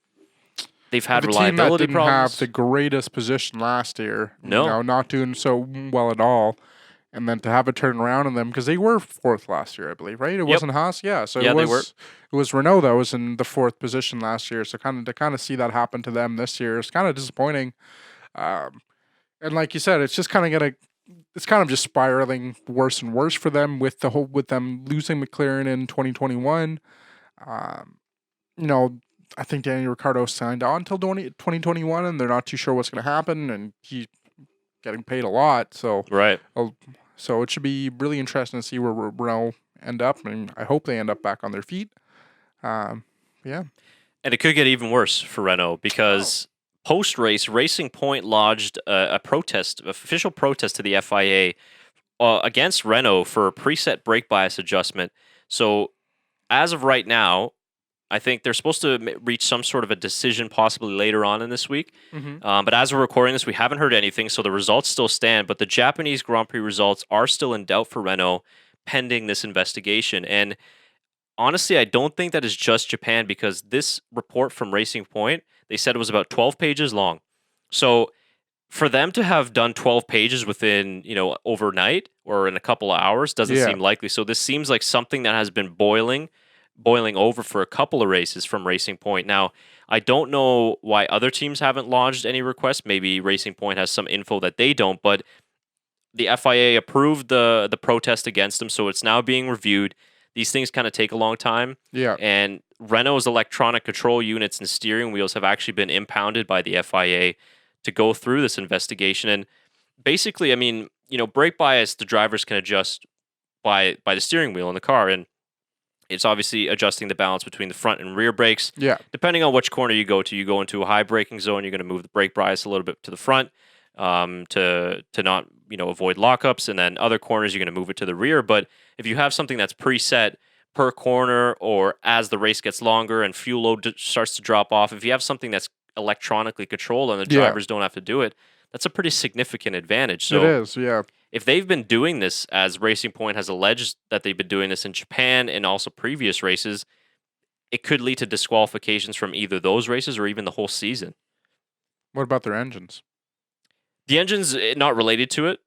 they've had the team that reliability didn't problems. have the greatest position last year. No. Not doing so well at all. And then to have a turn around in them, because they were fourth last year, I believe, right? It wasn't Haas, yeah. So Yeah, it they was it was Renault that was in the fourth position last year. So to see that happen to them this year is kind of disappointing. And like you said, it's just kind of just spiraling worse and worse for them with them losing McLaren in 2021. I think Daniel Ricciardo signed on until 2021, and they're not too sure what's going to happen, and he's getting paid a lot. So Right. So it should be really interesting to see where Renault end up, and I hope they end up back on their feet. Yeah. And it could get even worse for Renault because post-race, Racing Point lodged a official protest to the FIA against Renault for a preset brake bias adjustment. So as of right now, I think they're supposed to reach some sort of a decision possibly later on in this week. But as we're recording this, we haven't heard anything, so the results still stand. But the Japanese Grand Prix results are still in doubt for Renault pending this investigation. And honestly, I don't think that is just Japan because this report from Racing Point, they said it was about 12 pages long. So for them to have done 12 pages within, overnight or in a couple of hours doesn't seem likely. So this seems like something that has been boiling over for a couple of races from Racing Point. Now, I don't know why other teams haven't lodged any requests. Maybe Racing Point has some info that they don't, but the FIA approved the protest against them, so it's now being reviewed. These things kind of take a long time. Yeah. And Renault's electronic control units and steering wheels have actually been impounded by the FIA to go through this investigation. And basically, brake bias, the drivers can adjust by the steering wheel in the car, and it's obviously adjusting the balance between the front and rear brakes. Yeah. Depending on which corner you go to, you go into a high braking zone, you're going to move the brake bias a little bit to the front to not avoid lockups, and then other corners you're going to move it to the rear. But if you have something that's preset per corner or as the race gets longer and fuel load starts to drop off, if you have something that's electronically controlled and the drivers don't have to do it, that's a pretty significant advantage. So it is, yeah. If they've been doing this, as Racing Point has alleged that they've been doing this in Japan and also previous races, it could lead to disqualifications from either those races or even the whole season. What about their engines? The engine's not related to it.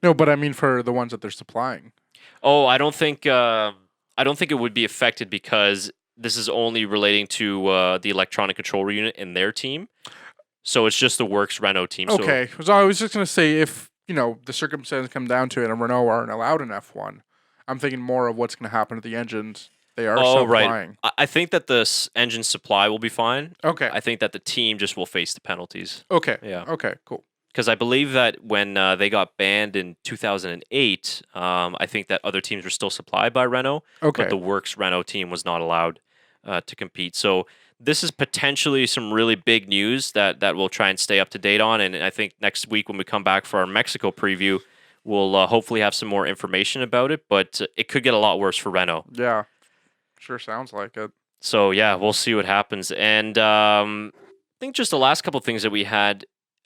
No, but I mean for the ones that they're supplying. Oh, I don't think it would be affected because this is only relating to the electronic control unit in their team. So it's just the Works Renault team. Okay. So I was just going to say if, the circumstances come down to it and Renault aren't allowed in F1, I'm thinking more of what's going to happen to the engines they are supplying. Right. I think that the engine supply will be fine. Okay. I think that the team just will face the penalties. Okay. Yeah. Okay, cool. Because I believe that when they got banned in 2008, I think that other teams were still supplied by Renault, Okay. but the Works Renault team was not allowed to compete. So this is potentially some really big news that we'll try and stay up to date on. And I think next week when we come back for our Mexico preview, we'll hopefully have some more information about it. But it could get a lot worse for Renault. Yeah. Sure sounds like it. So yeah, we'll see what happens. And I think just the last couple of things that we had,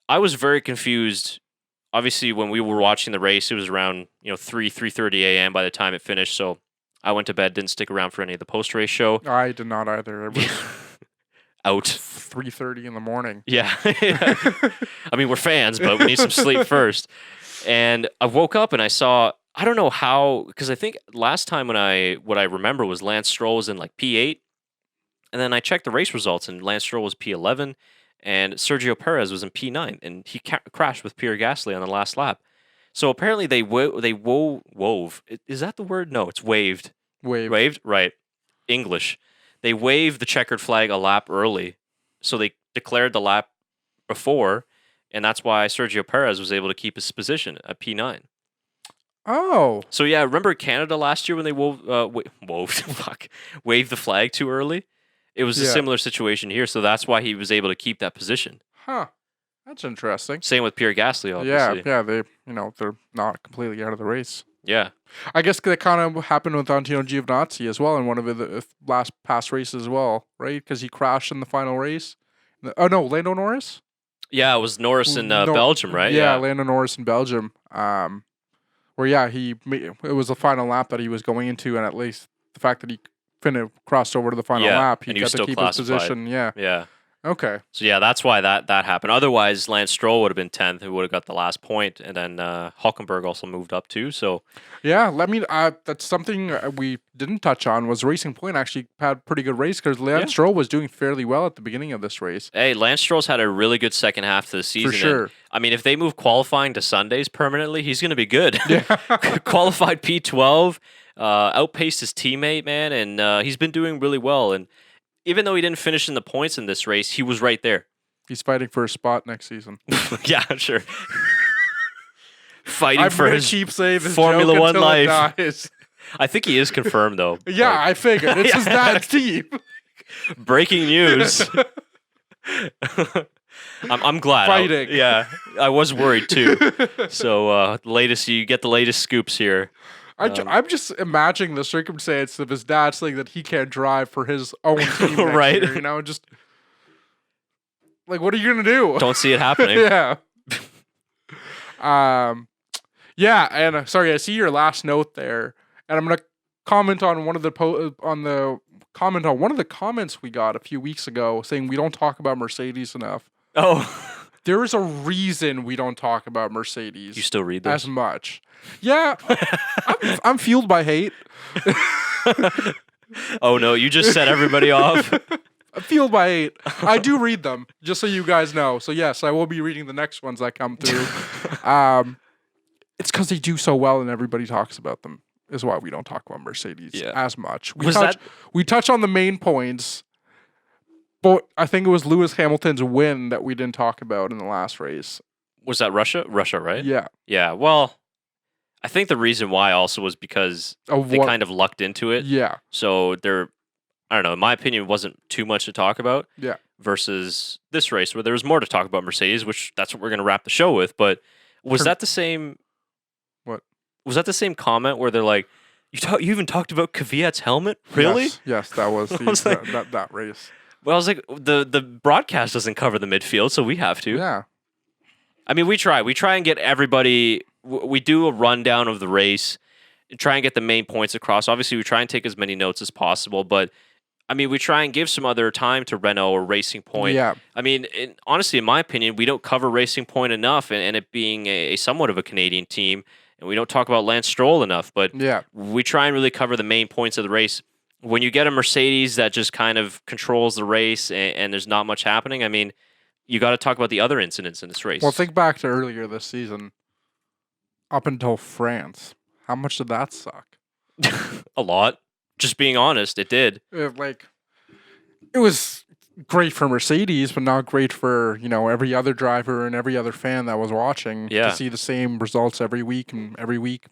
I was very confused. Obviously, when we were watching the race, it was around 3:30 a.m. by the time it finished. So I went to bed, didn't stick around for any of the post-race show. I did not either. It was Out 3:30 in the morning. Yeah. I mean, we're fans, but we need some sleep first. And I woke up and I saw, I don't know how, because I think last time what I remember was Lance Stroll was in like P8. And then I checked the race results and Lance Stroll was P11 and Sergio Perez was in P9 and he crashed with Pierre Gasly on the last lap. So apparently they wove. Is that the word? No, it's waved. Waved? Right. English. They waved the checkered flag a lap early. So they declared the lap before, and that's why Sergio Perez was able to keep his position at P9. Oh. So yeah, remember Canada last year when they waved the flag too early? It was a similar situation here, so that's why he was able to keep that position. Huh. That's interesting. Same with Pierre Gasly, obviously. Yeah, they they're not completely out of the race. Yeah. I guess that kind of happened with Antonio Giovinazzi as well in one of the past races as well, right? Because he crashed in the final race. Oh no, Lando Norris? Yeah, it was Norris in Belgium, right? Yeah, Lando Norris in Belgium. Where it was the final lap that he was going into, and at least the fact that he crossed over to the final lap, he got to keep his position. Yeah. Yeah. Okay. So yeah, that's why that happened. Otherwise, Lance Stroll would have been 10th, who would have got the last point, and then Hülkenberg also moved up too. So Yeah, that's something we didn't touch on was Racing Point actually had a pretty good race because Lance Stroll was doing fairly well at the beginning of this race. hey, Lance Stroll's had a really good second half to the season. For sure. And, I mean, if they move qualifying to Sundays permanently, he's going to be good. Yeah. Qualified P12, outpaced his teammate, man, and he's been doing really well. And even though he didn't finish in the points in this race, he was right there. He's fighting for a spot next season. Yeah, sure. Fighting for his keep saying this Formula joke One until life. it dies. I think he is confirmed, though. Yeah, Like, I figured. It's his dad's team. breaking news. I'm glad. Fighting. Yeah, I was worried too. So you get the latest scoops here. I'm just imagining the circumstance of his dad saying that he can't drive for his own team next Right. year, you know, just like, what are you gonna do? Don't see it happening. Yeah. Yeah, and sorry, I see your last note there, and I'm gonna comment on one of the comments we got a few weeks ago saying we don't talk about Mercedes enough. Oh, There is a reason we don't talk about Mercedes you still read as this? much. Yeah, I'm fueled by hate. Oh no, you just set everybody off. I'm fueled by hate. I do read them, just so you guys know. So yes, I will be reading the next ones that come through. It's because they do so well and everybody talks about them. Is why we don't talk about Mercedes as much. We touch on the main points, but I think it was Lewis Hamilton's win that we didn't talk about in the last race. Was that Russia? Russia, right? Yeah. Yeah. Well, I think the reason why also was because they kind of lucked into it. Yeah. So I don't know, in my opinion, wasn't too much to talk about. Yeah. Versus this race where there was more to talk about Mercedes, which that's what we're going to wrap the show with. But was that the same? What? Was that the same comment where they're like, you even talked about Kvyat's helmet? Really? Yes, that was that race. Well, I was like, the broadcast doesn't cover the midfield, so we have to. Yeah. I mean, we try and get everybody. We do a rundown of the race, try and get the main points across. Obviously, we try and take as many notes as possible, but I mean, we try and give some other time to Renault or Racing Point. Yeah. I mean, honestly, in my opinion, we don't cover Racing Point enough, and it being a somewhat of a Canadian team, and we don't talk about Lance Stroll enough. But Yeah. we try and really cover the main points of the race. When you get a Mercedes that just kind of controls the race and there's not much happening, I mean, you got to talk about the other incidents in this race. Well, think back to earlier this season, up until France. How much did that suck? A lot. Just being honest, it did. It was great for Mercedes, but not great for, every other driver and every other fan that was watching to see the same results every week and every week.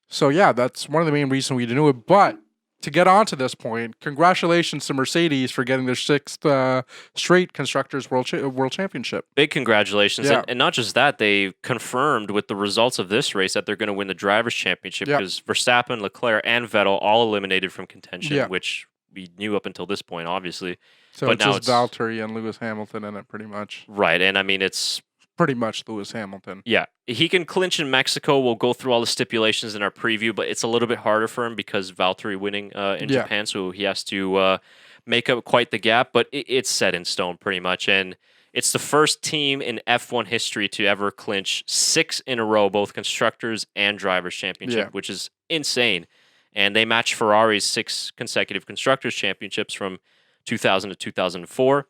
So yeah, that's one of the main reasons we didn't do it. But to get on to this point, congratulations to Mercedes for getting their 6th straight Constructors World Championship. Big congratulations. Yeah. And not just that, they confirmed with the results of this race that they're going to win the Drivers' Championship because Verstappen, Leclerc, and Vettel all eliminated from contention, which we knew up until this point, obviously. So but it's now just Valtteri and Lewis Hamilton in it, pretty much. Right, and I mean, it's pretty much Lewis Hamilton. Yeah, he can clinch in Mexico. We'll go through all the stipulations in our preview, but it's a little bit harder for him because Valtteri winning in Japan, so he has to make up quite the gap. But it's set in stone pretty much, and it's the first team in F1 history to ever clinch 6 in a row, both constructors and drivers' championship, which is insane. And they match Ferrari's 6 consecutive constructors' championships from 2000 to 2004.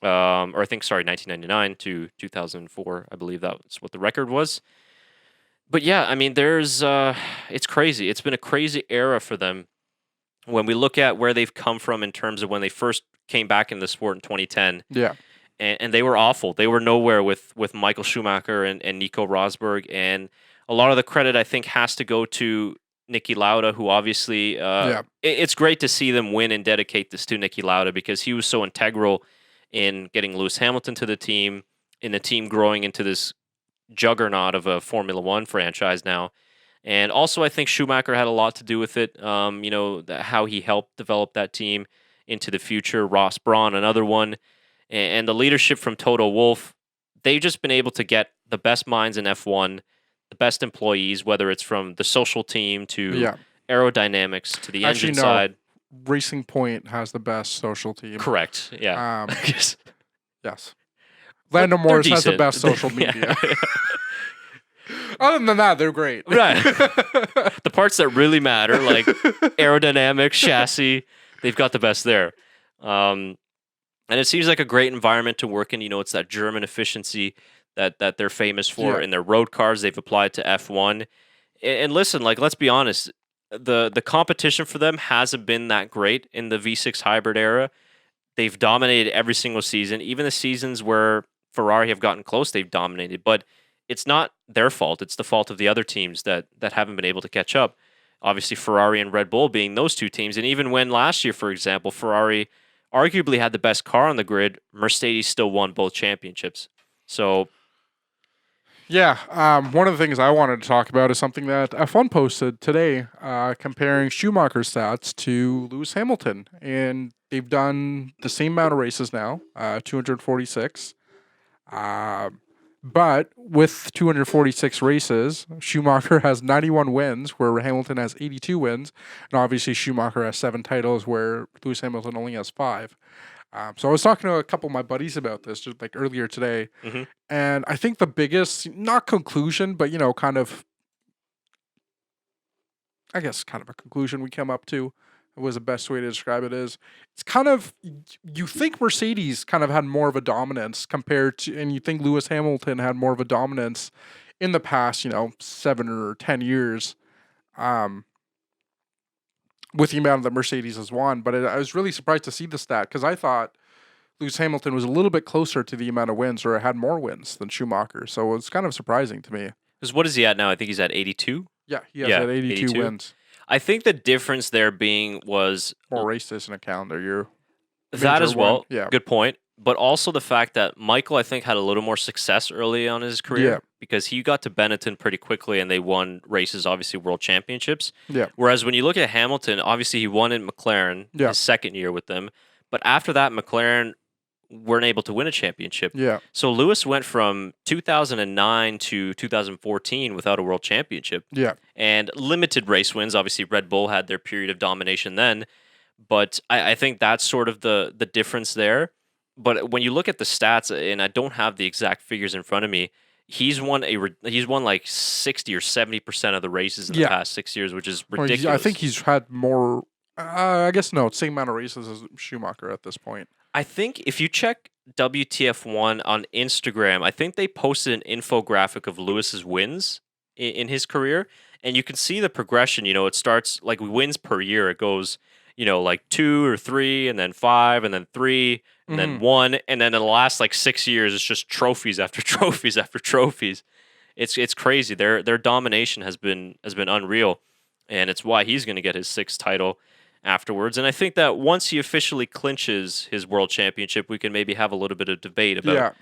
Or I think, 1999 to 2004. I believe that's what the record was. But yeah, I mean, it's crazy. It's been a crazy era for them. When we look at where they've come from in terms of when they first came back in the sport in 2010. Yeah. And they were awful. They were nowhere with Michael Schumacher and Nico Rosberg. And a lot of the credit, I think, has to go to Niki Lauda, who obviously, it's great to see them win and dedicate this to Niki Lauda because he was so integral in getting Lewis Hamilton to the team, in the team growing into this juggernaut of a Formula One franchise now. And also, I think Schumacher had a lot to do with it, how he helped develop that team into the future. Ross Brawn, another one. And the leadership from Toto Wolff, they've just been able to get the best minds in F1, the best employees, whether it's from the social team to aerodynamics to the engine side. Racing Point has the best social team. Correct. Yeah. Yes. Lando They're Norris has the decent. best social media. Other than that, they're great. Right. The parts that really matter, like aerodynamics, chassis, they've got the best there. And it seems like a great environment to work in. It's that German efficiency that they're famous for in their road cars. They've applied to F1. And listen, like, let's be honest, the competition for them hasn't been that great in the V6 hybrid era. They've dominated every single season, even the seasons where Ferrari have gotten close, they've dominated. But it's not their fault. It's the fault of the other teams that haven't been able to catch up. Obviously, Ferrari and Red Bull being those two teams. And even when last year, for example, Ferrari arguably had the best car on the grid, Mercedes still won both championships. So, yeah, one of the things I wanted to talk about is something that F1 posted today, comparing Schumacher's stats to Lewis Hamilton. And they've done the same amount of races now, 246. But with 246 races, Schumacher has 91 wins, where Hamilton has 82 wins. And obviously, Schumacher has 7 titles, where Lewis Hamilton only has 5. So I was talking to a couple of my buddies about this just like earlier today. Mhm. And I think the biggest, not conclusion, but, kind of, I guess, kind of a conclusion we come up to was the best way to describe it is it's kind of, you think Mercedes kind of had more of a dominance compared to, and you think Lewis Hamilton had more of a dominance in the past, 7 or 10 years, with the amount that Mercedes has won. But I was really surprised to see the stat because I thought Lewis Hamilton was a little bit closer to the amount of wins, or had more wins than Schumacher. So it's kind of surprising to me. Because what is he at now? I think he's at 82. Yeah, he has 82 wins. I think the difference there being was More races in a calendar year. that as well. Yeah. Good point. But also the fact that Michael, I think, had a little more success early on in his career because he got to Benetton pretty quickly and they won races, obviously world championships. Yeah. Whereas when you look at Hamilton, obviously he won in McLaren his second year with them. But after that, McLaren weren't able to win a championship. Yeah. So Lewis went from 2009 to 2014 without a world championship. Yeah. And limited race wins. Obviously, Red Bull had their period of domination then. But I think that's sort of the difference there. But when you look at the stats, and I don't have the exact figures in front of me, he's won like 60 or 70% of the races in the past 6 years, which is ridiculous. I think he's had more. I guess no, same amount of races as Schumacher at this point. I think if you check WTF1 on Instagram, I think they posted an infographic of Lewis's wins in his career, and you can see the progression. It starts like wins per year. It goes, like 2 or 3, and then 5, and then 3, and then 1, and then in the last like 6 years, it's just trophies after trophies after trophies. It's crazy. Their domination has been unreal, and it's why he's going to get his 6th title afterwards. And I think that once he officially clinches his world championship, we can maybe have a little bit of debate about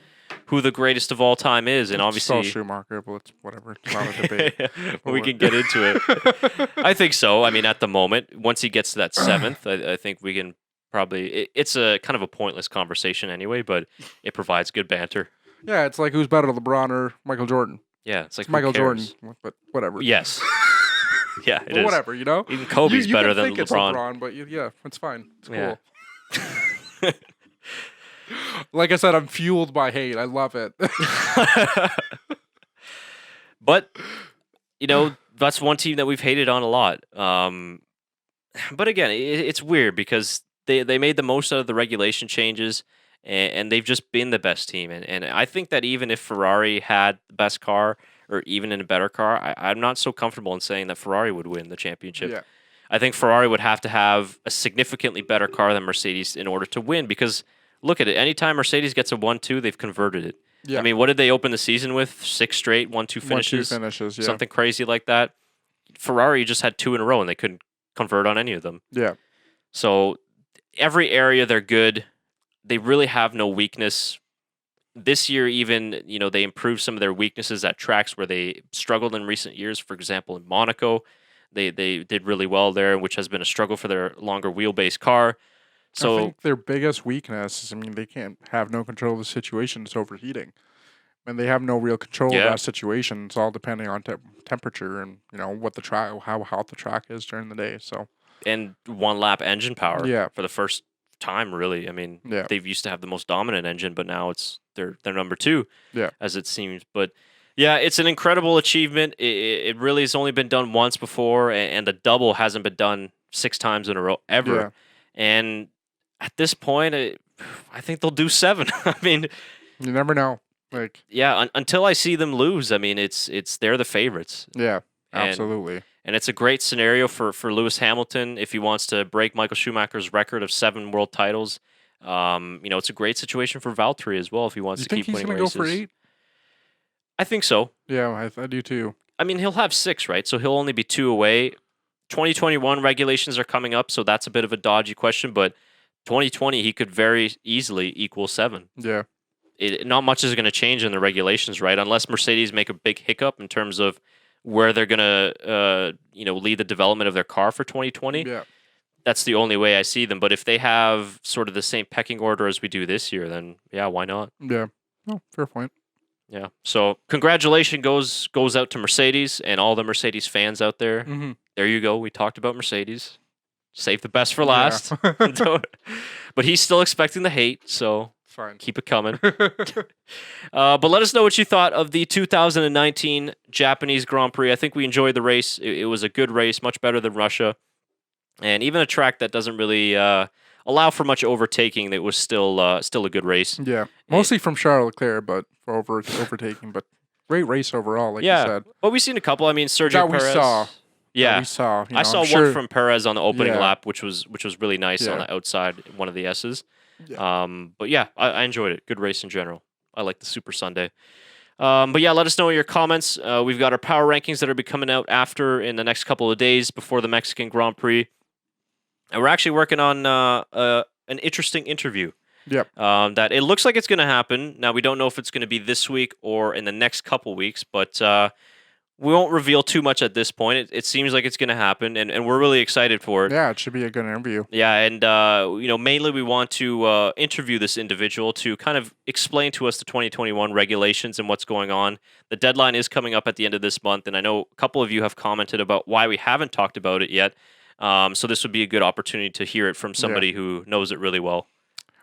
who the greatest of all time is. And obviously, Schumacher, but it's whatever. It's not a debate. We can get into it. I think so. I mean, at the moment, once he gets to that 7th, I think we can probably. It's a kind of a pointless conversation anyway, but it provides good banter. Yeah, it's like who's better, LeBron or Michael Jordan? Yeah, it's like Michael Jordan, but whatever. Yes. Yeah, it is. Whatever, Even Kobe's you better can than think it's LeBron. LeBron, but it's fine. It's cool. Yeah. Like I said, I'm fueled by hate. I love it. But, that's one team that we've hated on a lot. But again, it's weird because they made the most out of the regulation changes, and they've just been the best team. And I think that even if Ferrari had the best car, or even in a better car, I'm not so comfortable in saying that Ferrari would win the championship. Yeah. I think Ferrari would have to have a significantly better car than Mercedes in order to win, because look at it. Anytime Mercedes gets a 1-2, they've converted it. Yeah. I mean, what did they open the season with? 6 straight 1-2 finishes? 1-2 finishes, yeah. Something crazy like that. Ferrari just had 2 in a row, and they couldn't convert on any of them. Yeah. So every area they're good. They really have no weakness. This year, even, they improved some of their weaknesses at tracks where they struggled in recent years. For example, in Monaco, they did really well there, which has been a struggle for their longer wheelbase car. So I think their biggest weakness is, they can't have no control of the situation. It's overheating. And they have no real control of that situation. It's all depending on temperature and, what the track, how hot the track is during the day. So and 1-lap engine power. Yeah. For the first time, really. I mean, Yeah. they've used to have the most dominant engine, but now they're number 2. Yeah. As it seems. But yeah, it's an incredible achievement. It really has only been done once before, and the double hasn't been done 6 times in a row ever. Yeah. And at this point, I think they'll do 7. I mean, You never know. Like, yeah, until I see them lose, I mean, they're the favorites. yeah, And- absolutely. And it's a great scenario for Lewis Hamilton if he wants to break Michael Schumacher's record of 7 world titles. It's a great situation for Valtteri as well if he wants You to think keep he's winning gonna races. go for 8? I think so. Yeah, I do too. I mean, he'll have 6, right? So he'll only be 2 away. 2021 regulations are coming up, so that's a bit of a dodgy question. But 2020, he could very easily equal 7. Yeah. Not much is going to change in the regulations, right? Unless Mercedes make a big hiccup in terms of where they're going to, lead the development of their car for 2020. Yeah. That's the only way I see them. But if they have sort of the same pecking order as we do this year, then yeah, why not? Yeah. No, fair point. Yeah. So congratulations goes out to Mercedes and all the Mercedes fans out there. Mm-hmm. There you go. We talked about Mercedes. Save the best for last. But he's still expecting the hate, so Fine. keep it coming. But let us know what you thought of the 2019 Japanese Grand Prix. I think we enjoyed the race. It was a good race, much better than Russia. And even a track that doesn't really allow for much overtaking, it was still a good race. Yeah. Mostly from Charles Leclerc, but for overtaking. But great race overall, like you said. But we've seen a couple. I mean, Sergio That we Perez. saw. Yeah, We saw. I saw I'm sure, one from Perez on the opening Yeah. lap, which was really nice on Yeah. the outside, one of the S's. Yeah. But yeah, I enjoyed it. Good race in general. I like the Super Sunday. But yeah, let us know your comments. We've got our power rankings that will be coming out in the next couple of days before the Mexican Grand Prix. And we're actually working on an interesting interview. Yep. That it looks like it's going to happen. Now, we don't know if it's going to be this week or in the next couple weeks, but we won't reveal too much at this point. It seems like it's going to happen, and we're really excited for it. Yeah, it should be a good interview. Yeah, and mainly we want to interview this individual to kind of explain to us the 2021 regulations and what's going on. The deadline is coming up at the end of this month, and I know a couple of you have commented about why we haven't talked about it yet. So this would be a good opportunity to hear it from somebody who knows it really well.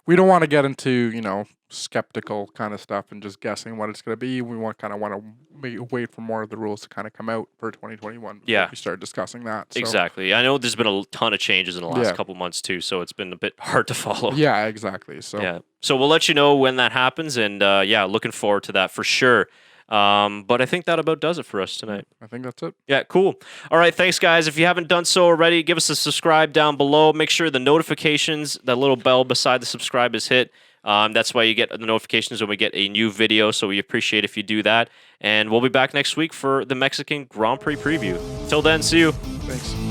We don't want to get into, skeptical kind of stuff and just guessing what it's going to be. We want to wait for more of the rules to kind of come out for 2021 before we start discussing that. So. Exactly. I know there's been a ton of changes in the last Yeah. couple months too, so it's been a bit hard to follow. Yeah, exactly. So Yeah. So we'll let you know when that happens, and looking forward to that for sure. But I think that about does it for us tonight. I think that's it. Yeah, cool. All right, thanks, guys. If you haven't done so already, give us a subscribe down below. Make sure the notifications, that little bell beside the subscribe is hit. That's why you get the notifications when we get a new video, so we appreciate if you do that. And we'll be back next week for the Mexican Grand Prix preview. Till then, see you. Thanks.